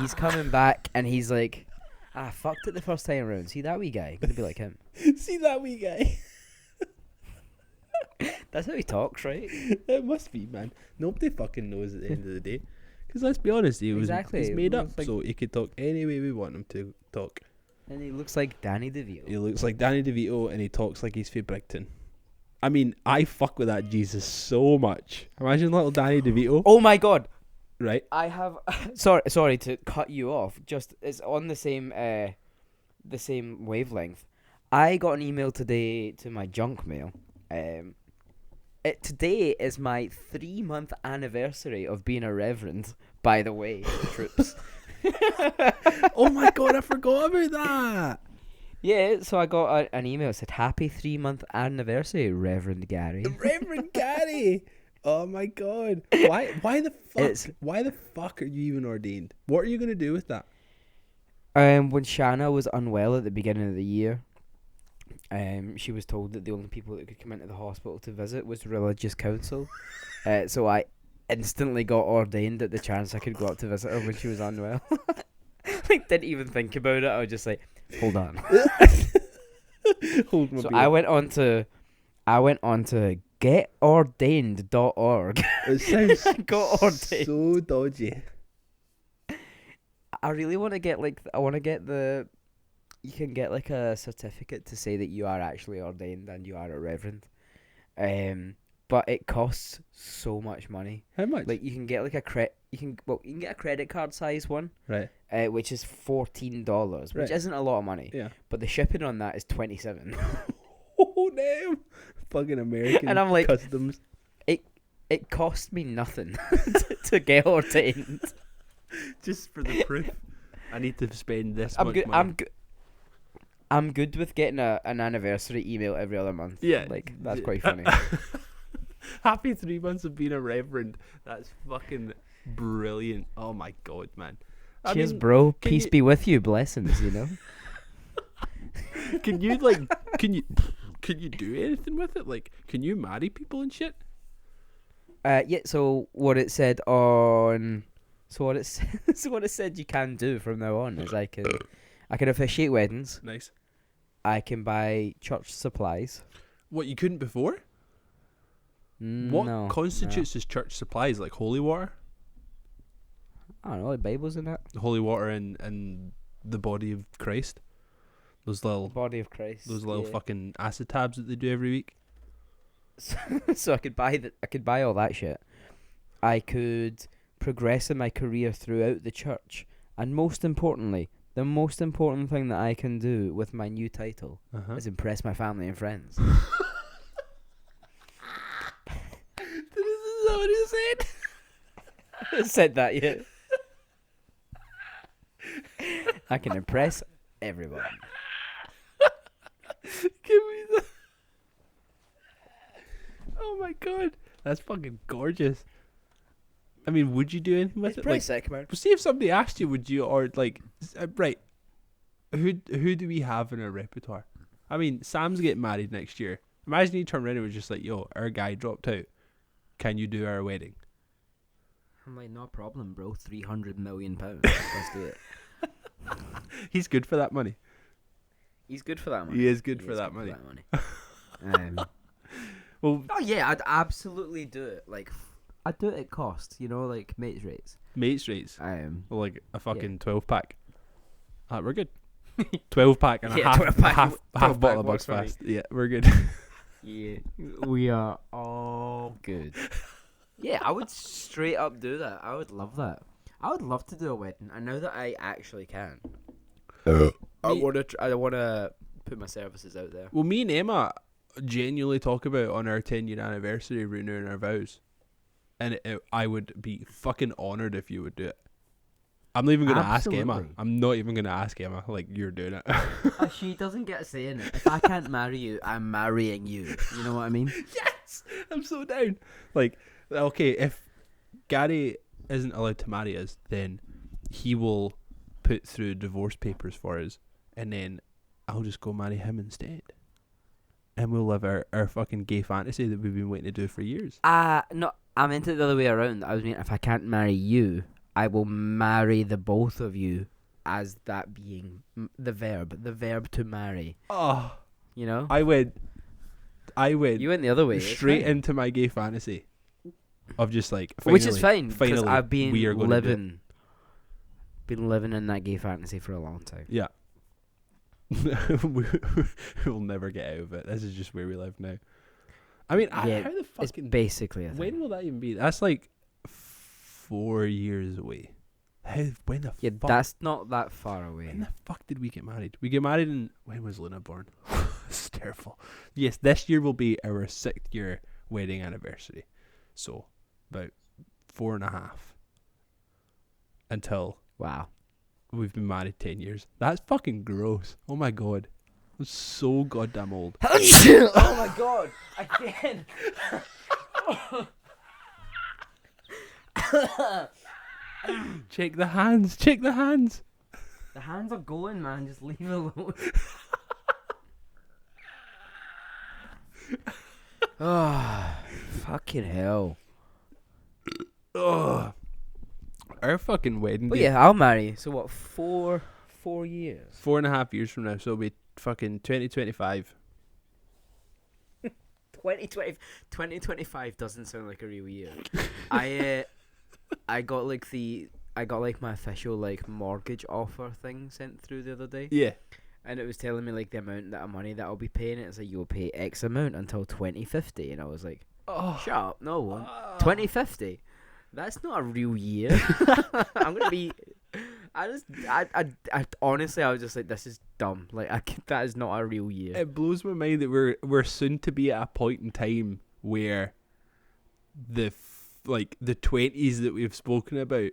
He's coming back, and he's like, I fucked it the first time around. See that wee guy? Gonna be like him. See that wee guy. That's how he talks, right? It must be, man. Nobody fucking knows at the end of the day. Because let's be honest, he's made up, so he could talk any way we want him to talk. And he looks like Danny DeVito. He looks like Danny DeVito, and he talks like he's from Brighton. I mean, I fuck with that Jesus so much. Imagine little Danny DeVito. Oh my god! Right. I have sorry to cut you off. Just it's on the same wavelength. I got an email today to my junk mail. Today is my 3-month anniversary of being a reverend. By the way, troops. Oh my god, I forgot about that. Yeah, so I got an email that said, "Happy 3-month anniversary, Reverend Gary." Reverend Gary. Oh my god. Why the fuck are you even ordained? What are you going to do with that? When Shanna was unwell at the beginning of the year, she was told that the only people that could come into the hospital to visit was religious council. So I instantly got ordained at the chance I could go up to visit her when she was unwell. Like, didn't even think about it. I was just like, hold on. Hold my so beer. I went on to getordained.org. It sounds got ordained. so dodgy. I really want to get you can get like a certificate to say that you are actually ordained and you are a reverend. But it costs so much money. How much? Like, you can get like you can get a credit card size one, right? Which is $14, which isn't a lot of money. Yeah. But the shipping on that is $27. Oh damn! Fucking American And I'm like, customs. It cost me nothing to get ordained. Just for the proof. I need to spend this much money. I'm good with getting an anniversary email every other month. Yeah. Like, that's quite funny. Happy 3 months of being a reverend. That's fucking brilliant. Oh my god, man. Cheers, bro. Peace be with you. Blessings, you know. Can you do anything with it? Like, can you marry people and shit? Yeah, so what it said you can do from now on is I can officiate weddings. Nice. I can buy church supplies. What, you couldn't before? What constitutes as church supplies? Like holy water? I don't know, like Bibles in that. Holy water and the body of Christ. Those little body of Christ. Those little fucking acid tabs that they do every week. So I could buy all that shit. I could progress in my career throughout the church, and most importantly, the most important thing that I can do with my new title is impress my family and friends. Is that what he said? I said that, yeah. I can impress everyone. Give me the. Oh my god, that's fucking gorgeous. I mean, would you do anything with it's it? Pretty like, sick, man. See if somebody asked you, would you, or like, right? Who do we have in our repertoire? I mean, Sam's getting married next year. Imagine you turn around and was just like, "Yo, our guy dropped out. Can you do our wedding?" I'm like, no problem, bro. £300 million. Let's do it. He's good for that money. He's good for that money. He is good for that money. Well, oh yeah, I'd absolutely do it. Like, I'd do it at cost. You know, like mates rates. Mates rates. Well, like a fucking 12-pack. We're good. 12-pack and a half bottle of Bugs Fast. Yeah, we're good. Yeah, we are all good. Yeah, I would straight up do that. I would love that. I would love to do a wedding, and now that I actually can, I wanna put my services out there. Well, me and Emma genuinely talk about on our 10-year anniversary renewing our vows, and I would be fucking honoured if you would do it. I'm not even gonna ask Emma. I'm not even gonna ask Emma. Like, you're doing it. She doesn't get a say in it. If I can't marry you, I'm marrying you. You know what I mean? Yes, I'm so down. Like, okay, if Gary isn't allowed to marry us, then he will put through divorce papers for us, and then I'll just go marry him instead, and we'll live our fucking gay fantasy that we've been waiting to do for years. No, I meant it the other way around. I was mean, if I can't marry you, I will marry the both of you, as that being the verb to marry. Oh, you know? I went, I went You went the other way. straight into my gay fantasy of just like Which is fine, because finally, I've been we are gonna do it. living in that gay fantasy for a long time. Yeah. We'll never get out of it. This is just where we live now. I mean, Yeah, how the It's fucking basically a thing. when will that even be? That's like 4 years away. When the Yeah, fuck? that's not that far away. When the fuck did we get married? We get married in when was Luna born? It's terrible. Yes, this year will be our 6th year wedding anniversary. So about 4.5 until Wow. we've been married 10 years. That's fucking gross. Oh my god. I'm so goddamn old. Oh my god! Again! Check the hands. Check the hands. The hands are going, man. Just leave it alone. Oh, fucking hell. Ugh. Our fucking wedding But day. yeah, I'll marry. So what, 4 years? 4.5 years from now, so it'll be fucking 2025. 2025 doesn't sound like a real year. I got like my official like mortgage offer thing sent through the other day, Yeah. and it was telling me like the amount of money that I'll be paying. It's like you'll pay X amount until 2050, and I was like, Oh. shut up, no one. 2050. That's not a real year. I'm gonna be. I honestly, I was just like, this is dumb. Like, that is not a real year. It blows my mind that we're soon to be at a point in time where the 20s that we've spoken about,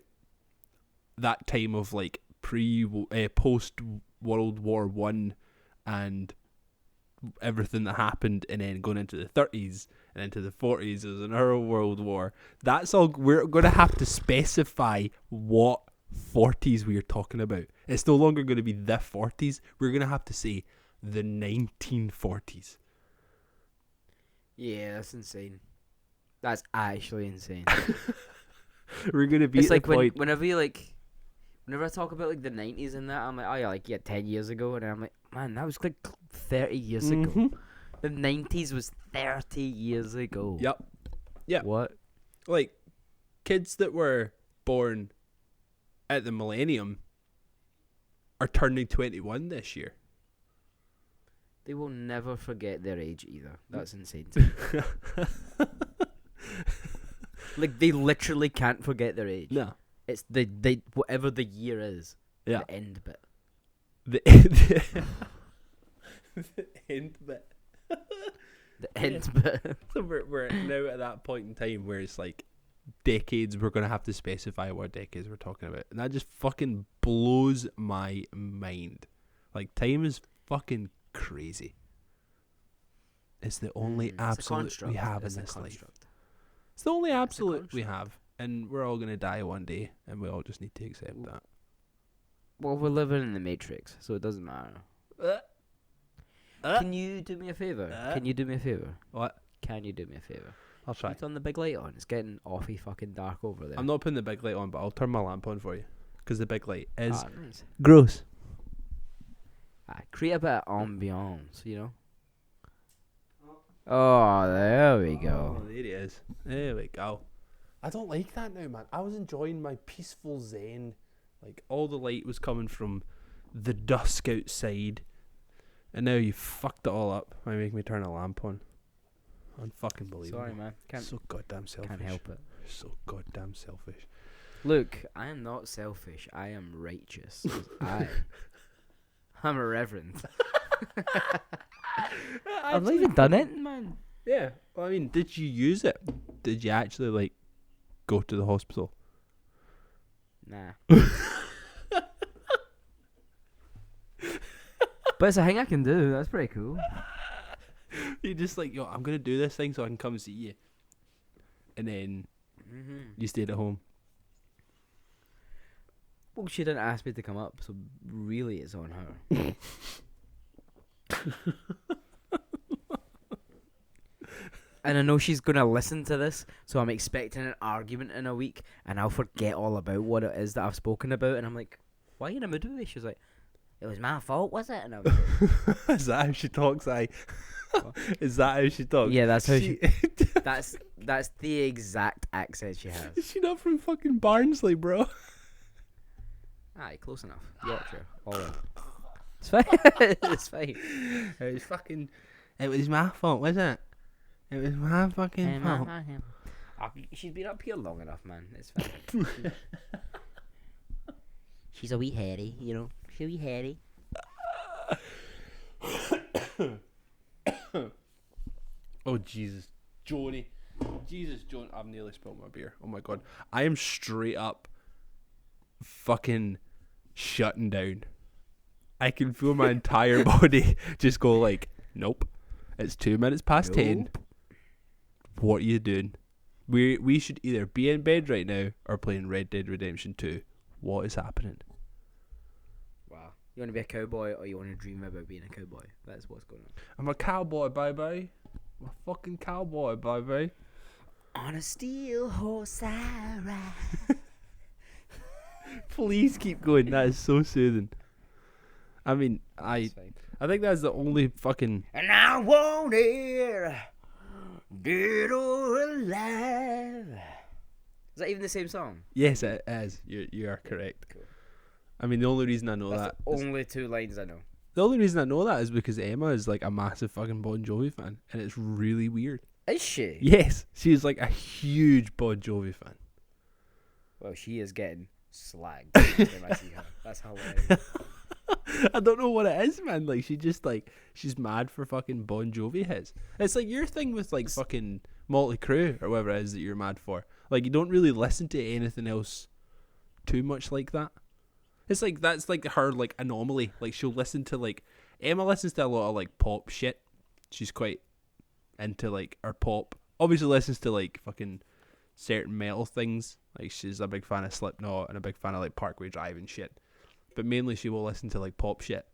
that time of like post World War One and everything that happened, and then going into the 30s and into the 40s, there's another world war. That's all. We're going to have to specify what 40s we are talking about. It's no longer going to be the 40s. We're going to have to say the 1940s. Yeah, that's insane. That's actually insane. We're going to be It's at like the point. whenever I talk about like the 90s and that, I'm like, oh yeah, like 10 years ago, and I'm like, man, that was like 30 years ago. Mhm. The 90s was 30 years ago. Yep. Yeah. What? Like, kids that were born at the millennium are turning 21 this year. They will never forget their age either. That's insane to me. Like, they literally can't forget their age. No. It's they whatever the year is. Yeah. The end bit. The end bit. The end bit. So we're now at that point in time where it's like decades. We're going to have to specify what decades we're talking about. And that just fucking blows my mind. Like, time is fucking crazy. It's the only absolute we have in this life. It's the only absolute we have. And we're all going to die one day. And we all just need to accept that. Well, we're living in the Matrix, so it doesn't matter. Can you do me a favour? Can you do me a favour? What? Can you do me a favour? I'll try. Turn the big light on. It's getting awfully fucking dark over there. I'm not putting the big light on, but I'll turn my lamp on for you. Because the big light is Nice. gross. Create a bit of ambiance, you know? Oh, there we go. Oh, there it is. There we go. I don't like that now, man. I was enjoying my peaceful zen. Like, all the light was coming from the dusk outside. And now you fucked it all up by making me turn a lamp on. Unfucking believable. Sorry, man. So goddamn selfish. Can't help it. So goddamn selfish. Look, I am not selfish. I am righteous. I'm a reverend. I've not even done it, man. Yeah. Well, I mean, did you use it? Did you actually, like, go to the hospital? Nah. But it's a thing I can do. That's pretty cool. You just like, yo, I'm going to do this thing so I can come see you. And then you stayed at home. Well, she didn't ask me to come up, so really it's on her. And I know she's going to listen to this, so I'm expecting an argument in a week, and I'll forget all about what it is that I've spoken about, and I'm like, why are you in a mood with this? She's like, it was my fault, was it? And I was like, Is that how she talks? Is that how she talks? Yeah, that's how she. That's the exact accent she has. Is she not from fucking Barnsley, bro? Aye, close enough. Yorkshire, all in. It's fine. It's fine. It was my fault, wasn't it? It was my fucking fault. She's been up here long enough, man. It's fine. She's a wee hairy, you know. She's a wee hairy. Oh, Jesus. Joni. I've nearly spilled my beer. Oh, my God. I am straight up fucking shutting down. I can feel my entire body just go like, nope. It's 2 minutes past 10. What are you doing? We should either be in bed right now or playing Red Dead Redemption 2. What is happening? Wow. You want to be a cowboy or you want to dream about being a cowboy? That's what's going on. I'm a cowboy, baby. I'm a fucking cowboy, baby. On a steel horse I ride. Please keep going. That is so soothing. I mean, I think that's the only fucking... And I want it, dead or alive. Is that even the same song? Yes, it is. You are correct. Cool. I mean, the only reason I know that's the only 2 lines I know. The only reason I know that is because Emma is like a massive fucking Bon Jovi fan, and it's really weird. Is she? Yes, she's like a huge Bon Jovi fan. Well, she is getting slagged when I see her. That's hilarious. I don't know what it is, man. Like, she's mad for fucking Bon Jovi hits. It's like your thing with like fucking Motley Crue or whatever it is that you're mad for. Like, you don't really listen to anything else too much like that. It's like that's like her like anomaly. Like, she'll listen to like Emma listens to a lot of like pop shit. She's quite into like her pop. Obviously listens to like fucking certain metal things. Like, she's a big fan of Slipknot and a big fan of like Parkway Drive and shit. But mainly she will listen to like pop shit.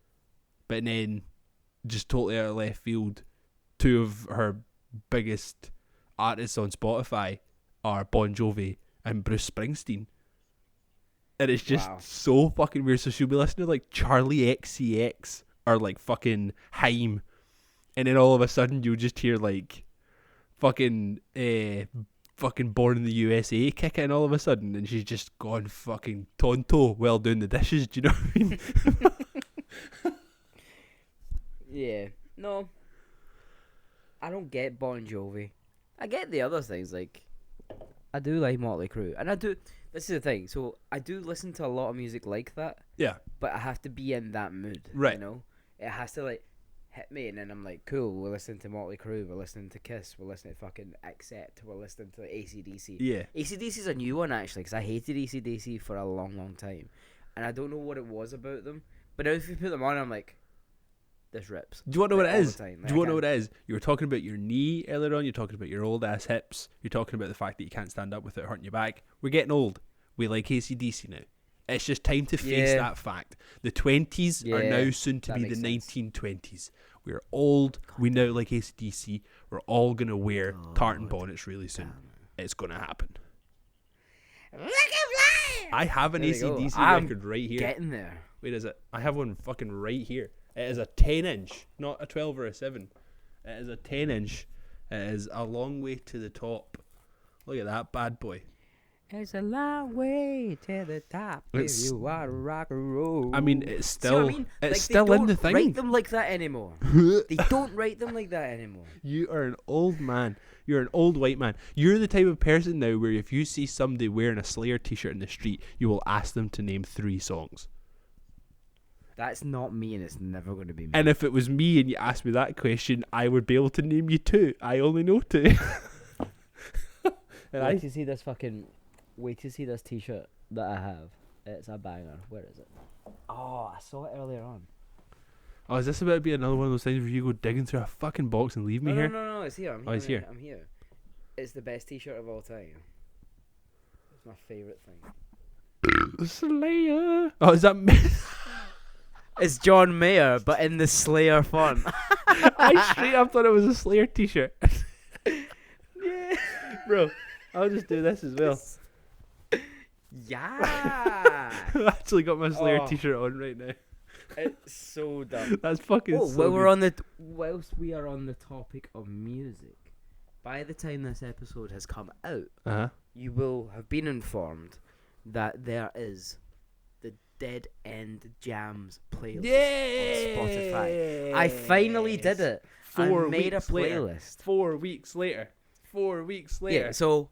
But then, just totally out of left field, 2 of her biggest artists on Spotify are Bon Jovi and Bruce Springsteen. And it's just so fucking weird. So she'll be listening to like Charlie XCX or like fucking Haim. And then all of a sudden you'll just hear like fucking Born in the USA kick in all of a sudden, and she's just gone fucking tonto while doing the dishes. Do you know what I mean? Yeah. No. I don't get Bon Jovi. I get the other things, like I do like Motley Crue, and I do. This is the thing. So I do listen to a lot of music like that. Yeah. But I have to be in that mood. Right. You know, it has to like hit me, and then I'm like, cool, we're listening to Motley Crue, we're listening to Kiss, we're listening to fucking Accept, we're listening to AC/DC. Yeah. AC/DC's a new one, actually, because I hated AC/DC for a long, long time. And I don't know what it was about them. But now if you put them on, I'm like, this rips. Do you want to know what it is? Do you want to know what it is? You were talking about your knee earlier on, you're talking about your old ass hips, you're talking about the fact that you can't stand up without hurting your back. We're getting old. We like AC/DC now. It's just time to face that fact. The 20s are now soon to be the 1920s. We're old. We now like AC/DC. We're all going to wear tartan bonnets really soon. It's going to happen. I have an AC/DC record right here. Getting there. Wait, is it? I have one fucking right here. It is a 10-inch, not a 12 or a 7. It is a 10-inch. It is a long way to the top. Look at that bad boy. It's a long way to the top if you want to rock and roll. I mean, it's still, it's still in the thing. They don't write them like that anymore. They don't write them like that anymore. You are an old man. You're an old white man. You're the type of person now where if you see somebody wearing a Slayer t-shirt in the street, you will ask them to name 3 songs. That's not me, and it's never going to be me. And if it was me and you asked me that question, I would be able to name you 2. I only know 2. And Wait to see this t-shirt that I have. It's a banger. Where is it? Oh, I saw it earlier on. Oh, is this about to be another one of those things where you go digging through a fucking box and leave me here? No, it's here. It's here. I'm here. It's the best t-shirt of all time. It's my favourite thing. Slayer. Oh, is that It's John Mayer, but in the Slayer font. I straight up thought it was a Slayer t-shirt. Yeah. Bro, I'll just do this as well. Yeah. I've actually got my Slayer t-shirt on right now. It's so dumb. That's fucking so whilst we are on the topic of music, by the time this episode has come out, you will have been informed that there is the Dead End Jams playlist on Spotify. I finally did it. 4 I made weeks a playlist. 4 weeks later. 4 weeks later. Yeah, so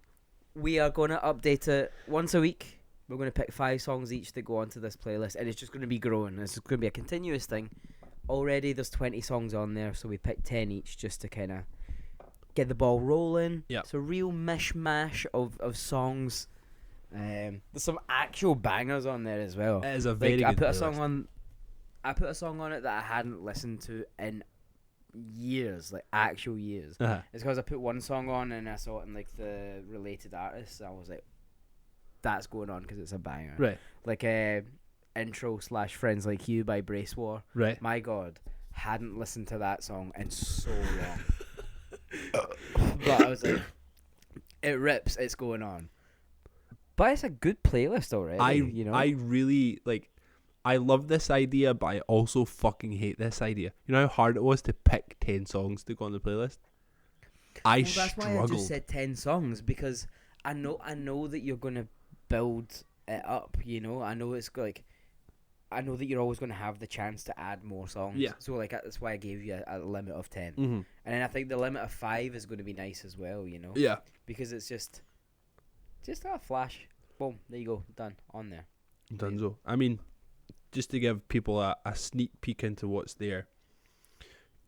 we are going to update it once a week. We're going to pick 5 songs each to go onto this playlist, and it's just going to be growing. It's going to be a continuous thing. Already there's 20 songs on there, so we picked 10 each just to kind of get the ball rolling. Yeah. It's a real mishmash of songs. There's some actual bangers on there as well. It is a very good I put playlist. I put a song on it that I hadn't listened to in years, like actual years. It's because I put one song on and I saw it in like the related artists. I was like, that's going on because it's a banger. Right. Like intro / Friends Like You by Brace War. Right. My God, hadn't listened to that song in so long. But I was like, it rips, it's going on. But it's a good playlist already. I really like. I love this idea, but I also fucking hate this idea. You know how hard it was to pick 10 songs to go on the playlist? That's why I just said 10 songs, because I know that you're gonna build it up. You know, I know it's like, I know that you're always gonna have the chance to add more songs. Yeah. So like that's why I gave you a limit of 10, mm-hmm. and then I think the limit of 5 is going to be nice as well. You know. Yeah. Because it's just a flash. Boom. There you go. Done. On there. Dunzo. I mean, just to give people a sneak peek into what's there.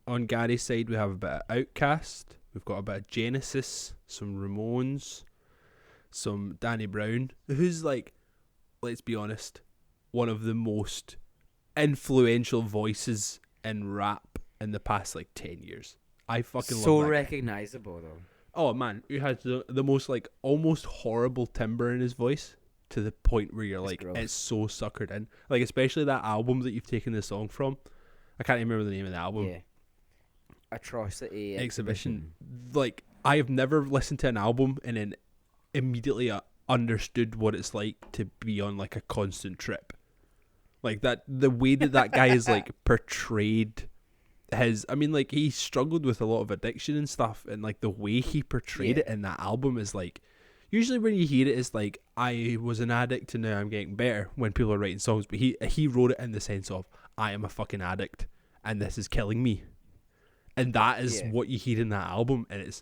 On Gary's side, we have a bit of Outkast. We've got a bit of Genesis, some Ramones, some Danny Brown, who's like, let's be honest, one of the most influential voices in rap in the past like 10 years. I fucking love that. So recognizable though. Oh man, who has the most like almost horrible timbre in his voice, to the point where you're like, it's so suckered in. Like especially that album that you've taken the song from. I can't even remember the name of the album. Yeah. Atrocity Exhibition. Like I have never listened to an album and then immediately understood what it's like to be on like a constant trip. Like that, the way that guy is like portrayed I mean, like he struggled with a lot of addiction and stuff, and like the way he portrayed it in that album is like, usually when you hear it, it's like, I was an addict and now I'm getting better when people are writing songs, but he wrote it in the sense of, I am a fucking addict and this is killing me, and that is what you hear in that album, and it's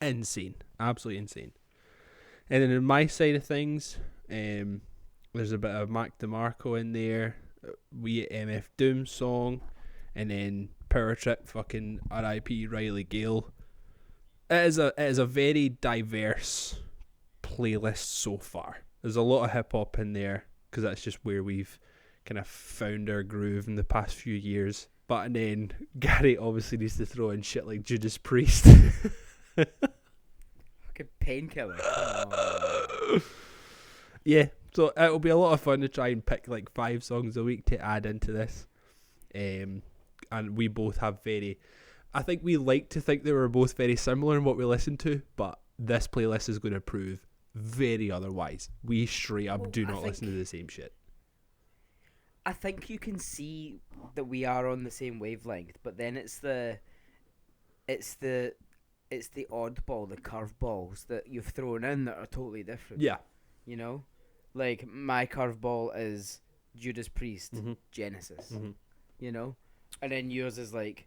insane, absolutely insane. And then on my side of things, there's a bit of Mac DeMarco in there, we MF Doom song, and then Power Trip, fucking R.I.P. Riley Gale. It is a very diverse playlist so far. There's a lot of hip hop in there because that's just where we've kind of found our groove in the past few years. But and then Gary obviously needs to throw in shit like Judas Priest. Fucking painkiller. Yeah, so it'll be a lot of fun to try and pick like 5 songs a week to add into this. And we both have I think we like to think that we're both very similar in what we listen to, but this playlist is going to prove very otherwise. We straight up do not listen to the same shit. I think you can see that we are on the same wavelength, but then it's the oddball, the curveballs that you've thrown in that are totally different. Yeah. You know? Like, my curveball is Judas Priest, Genesis. Mm-hmm. You know? And then yours is like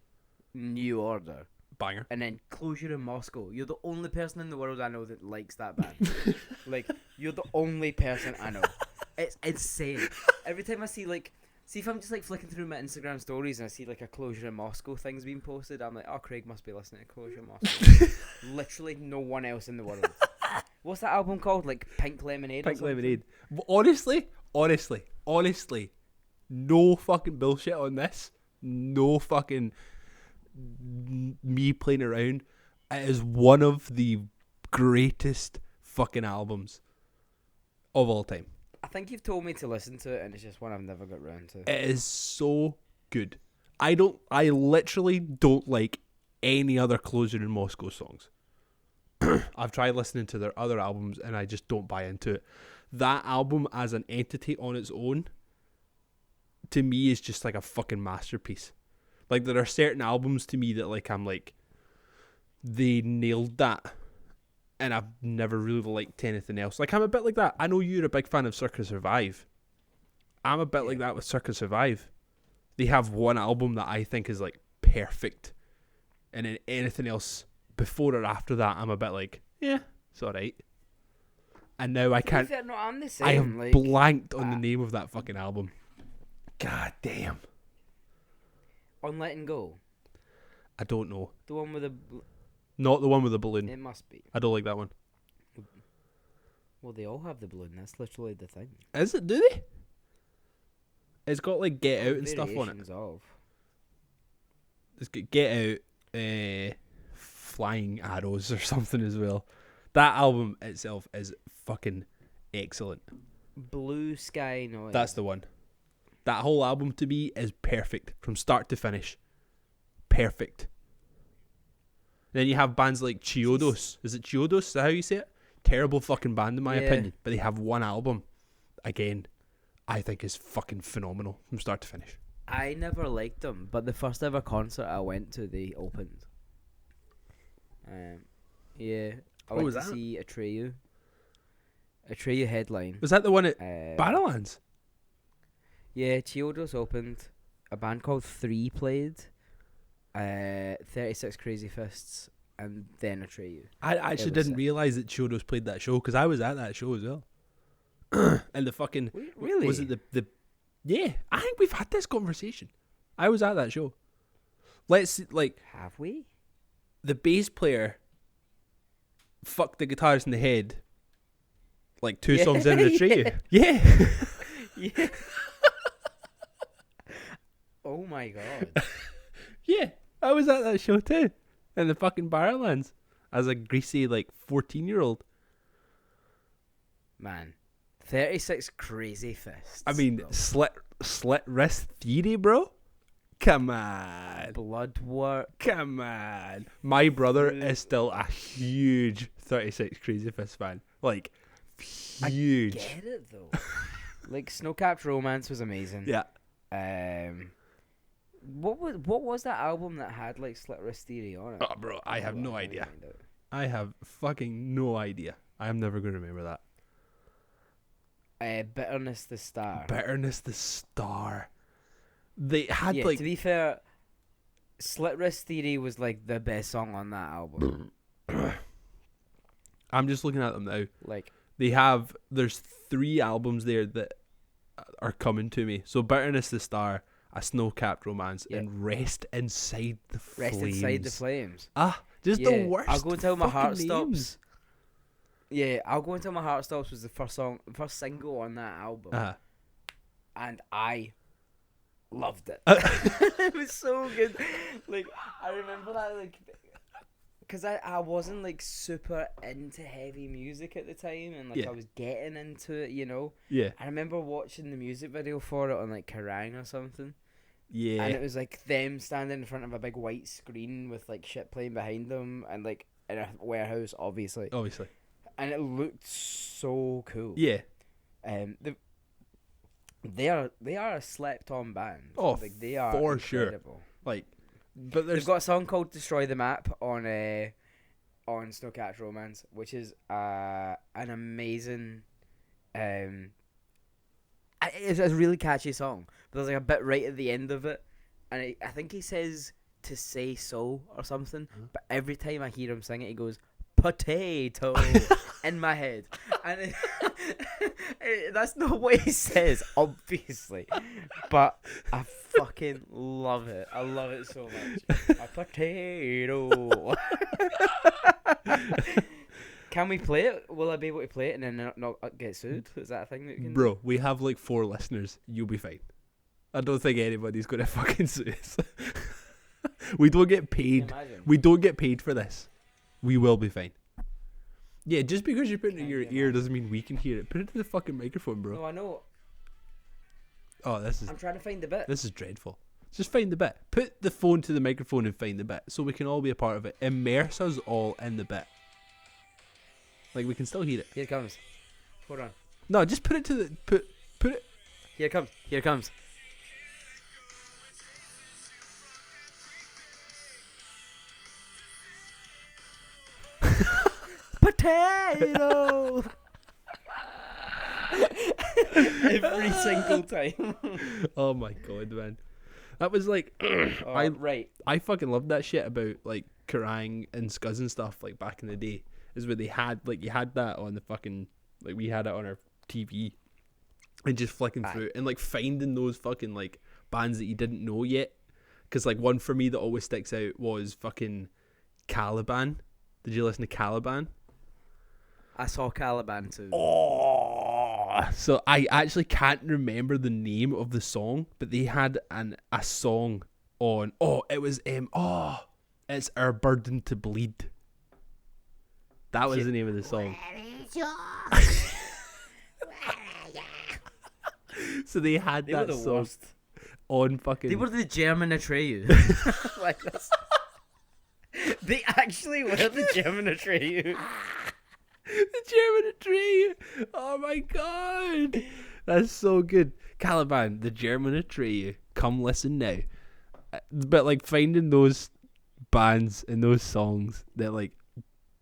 New Order. Banger. And then Closure in Moscow. You're the only person in the world I know that likes that band. Like, you're the only person I know. It's insane. Every time I see if I'm just like flicking through my Instagram stories and I see like a Closure in Moscow thing's being posted, I'm like, oh, Craig must be listening to Closure in Moscow. Literally no one else in the world. What's that album called? Like Pink Lemonade? Pink Lemonade. Honestly, no fucking bullshit on this. No fucking me playing around. It is one of the greatest fucking albums of all time. I think you've told me to listen to it, and it's just one I've never got round to. It is so good. I literally don't like any other Closure in Moscow songs. I've tried listening to their other albums and I just don't buy into it. That album as an entity on its own to me is just like a fucking masterpiece. Like there are certain albums to me that like I'm like, they nailed that, and I've never really liked anything else. Like I'm a bit like that. I know you're a big fan of Circa Survive. I'm a bit like that with Circa Survive. They have one album that I think is like perfect, and then anything else before or after that, I'm a bit like, yeah, it's alright. And now I can't. No, I'm the same. I have like, blanked on the name of that fucking album. God damn. On Letting Go. I don't know. The one with the. Not the one with the balloon. It must be. I don't like that one. Well, they all have the balloon. That's literally the thing. Is it? Do they? It's got like Get Out and stuff on it. Of. It's got Get Out, Flying Arrows or something as well. That album itself is fucking excellent. Blue Sky Noise. That's the one. That whole album to me is perfect from start to finish. Perfect. Then you have bands like Chiodos. Is it Chiodos? Is that how you say it? Terrible fucking band in my opinion. But they have one album. Again, I think is fucking phenomenal from start to finish. I never liked them, but the first ever concert I went to, they opened. Yeah. I went to see Atreyu. Atreyu headline. Was that the one at Barrowlands? Yeah, Chiodos opened. A band called 3 played. 36 Crazy Fists, and then Atreyu. I actually didn't realise that Chiodos played that show, because I was at that show as well. And the fucking... Really? Was it the... Yeah, I think we've had this conversation. I was at that show. Let's see, like... Have we? The bass player fucked the guitarist in the head like 2 songs in Atreyu. Yeah. Yeah. Oh my god. Yeah, I was at that show too. In the fucking Barrowlands. As a greasy, like, 14-year-old. Man. 36 Crazy Fists. I mean, slit wrist theory, bro? Come on. Blood work. Come on. My brother is still a huge 36 Crazy Fist fan. Like, huge. I get it, though. Like, Snowcapped Romance was amazing. Yeah. What was that album that had, like, Slit Wrist Theory on it? Oh, bro, I have no idea. I have fucking no idea. I am never going to remember that. Bitterness the Star. Bitterness the Star. They had, like... to be fair, Slit Wrist Theory was, like, the best song on that album. I'm just looking at them now. Like... There's 3 albums there that are coming to me. So Bitterness the Star, A Snow-Capped Romance, and Rest Inside the Flames. Rest Inside the Flames. Just the worst. I'll go until my heart names. stops. Yeah, I'll go until my heart stops was the first single on that album, and I loved it. It was so good. Like I remember that, like, because I wasn't like super into heavy music at the time, and like I was getting into it, you know. Yeah. I remember watching the music video for it on like Kerrang or something. Yeah. And it was like them standing in front of a big white screen with like shit playing behind them, and like in a warehouse, obviously. And it looked so cool. Yeah. They are a slept on band. Oh, like, they are for incredible. sure. Like, but they've got a song called "Destroy the Map" on Snowcapped Romance, which is an amazing. It's a really catchy song. But there's like a bit right at the end of it, and I think he says to say so or something. But every time I hear him sing it, he goes potato in my head, and that's not what he says, obviously, but I fucking love it. I love it so much. A potato. Can we play it? Will I be able to play it and then not get sued? Is that a thing that you can do? Bro, we have like 4 listeners. You'll be fine. I don't think anybody's gonna fucking sue us. We don't get paid. We don't get paid for this. We will be fine. Yeah, just because you put it in your ear doesn't mean we can hear it. Put it to the fucking microphone, bro. No, I know. Oh, I'm trying to find the bit. This is dreadful. Just find the bit. Put the phone to the microphone and find the bit, so we can all be a part of it. Immerse us all in the bit. Like, we can still hear it. Here it comes. Hold on. No, just put it to the... Put it... Here it comes. Here it comes. potato. Every single time. Oh my god, man. That was like I fucking loved that shit about like Kerrang and Scuzz and stuff like back in the day. Is where they had like you had that on the fucking like we had it on our TV and just flicking through it and like finding those fucking like bands that you didn't know yet. Because like one for me that always sticks out was fucking Caliban. Did you listen to Caliban? I saw Caliban too. Oh, so I actually can't remember the name of the song, but they had a song on. Oh, it was it's Our Burden to Bleed. That was the name of the song. So they had that song worst. On fucking. They were the German Atreyu. Like this. They actually were the German Atreyu. The German Atreyu. Oh my god. That's so good. Caliban, the German Atreyu. Come listen now. But like finding those bands and those songs that like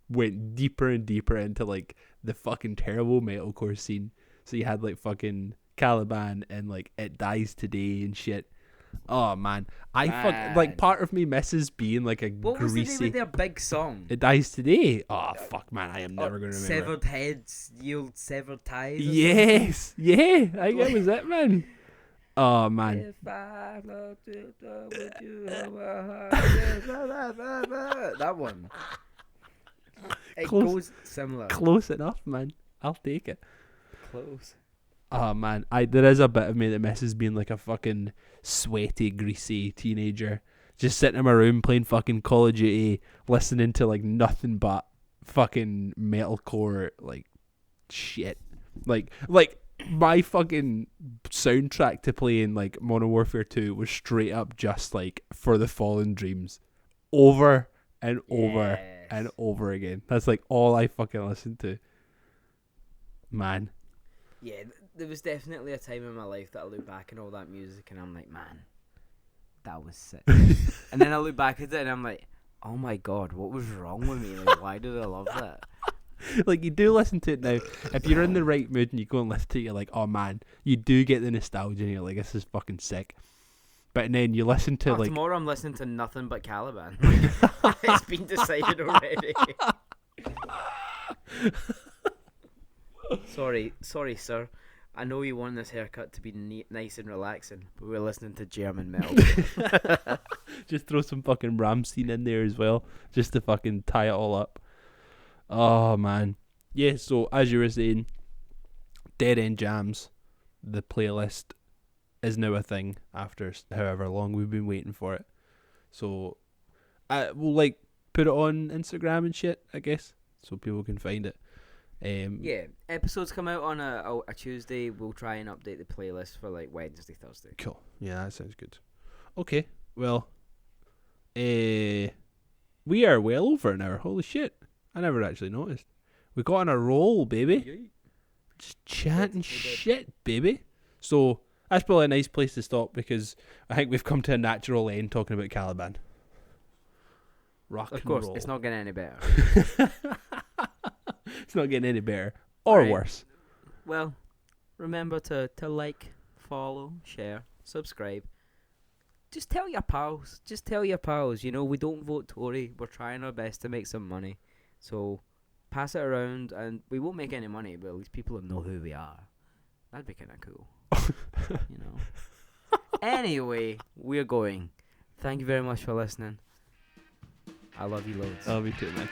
went deeper and deeper into like the fucking terrible metalcore scene. So you had like fucking Caliban and like It Dies Today and shit. Oh man, like part of me misses being like a what greasy. What was the name of their big song? It Dies Today. Oh fuck, man, I am never gonna remember. Severed heads yield severed ties. Yes, yeah, I think that was it, man. Oh man. If I loved you, would you that one. It goes similar. Close enough, man. I'll take it. Close. Oh man, there is a bit of me that misses being like a fucking sweaty, greasy teenager, just sitting in my room playing fucking Call of Duty, listening to like nothing but fucking metalcore like shit. Like my fucking soundtrack to playing like Modern Warfare 2 was straight up just like For the Fallen Dreams, over and over and over again. That's like all I fucking listened to. Man. Yeah, there was definitely a time in my life that I look back at all that music and I'm like, man, that was sick. And then I look back at it and I'm like, oh my god, what was wrong with me? Like, why did I love that? Like, you do listen to it now. If you're in the right mood and you go and listen to it, you're like, oh man, you do get the nostalgia and you're like, this is fucking sick. But then you listen to like... Tomorrow I'm listening to nothing but Caliban. It's been decided already. Sorry, sir. I know you want this haircut to be nice and relaxing, but we're listening to German metal. Just throw some fucking Rammstein in there as well, just to fucking tie it all up. Oh man, yeah. So as you were saying, Dead End Jams, the playlist is now a thing after however long we've been waiting for it. So we'll like put it on Instagram and shit, I guess, so people can find it. Yeah, episodes come out on a Tuesday. We'll try and update the playlist for like Wednesday, Thursday. Cool. Yeah, that sounds good. Okay, well, we are well over an hour. Holy shit. I never actually noticed. We got on a roll, baby. Yay. Just chatting shit, baby. So that's probably a nice place to stop because I think we've come to a natural end talking about Caliban. Rock and roll. Of course, it's not getting any better. It's not getting any better or worse. Well, remember to like, follow, share, subscribe. Just tell your pals. You know, we don't vote Tory. We're trying our best to make some money. So pass it around, and we won't make any money, but at least people will know who we are. That'd be kind of cool. You know. Anyway, we're going. Thank you very much for listening. I love you loads. I love you too, man.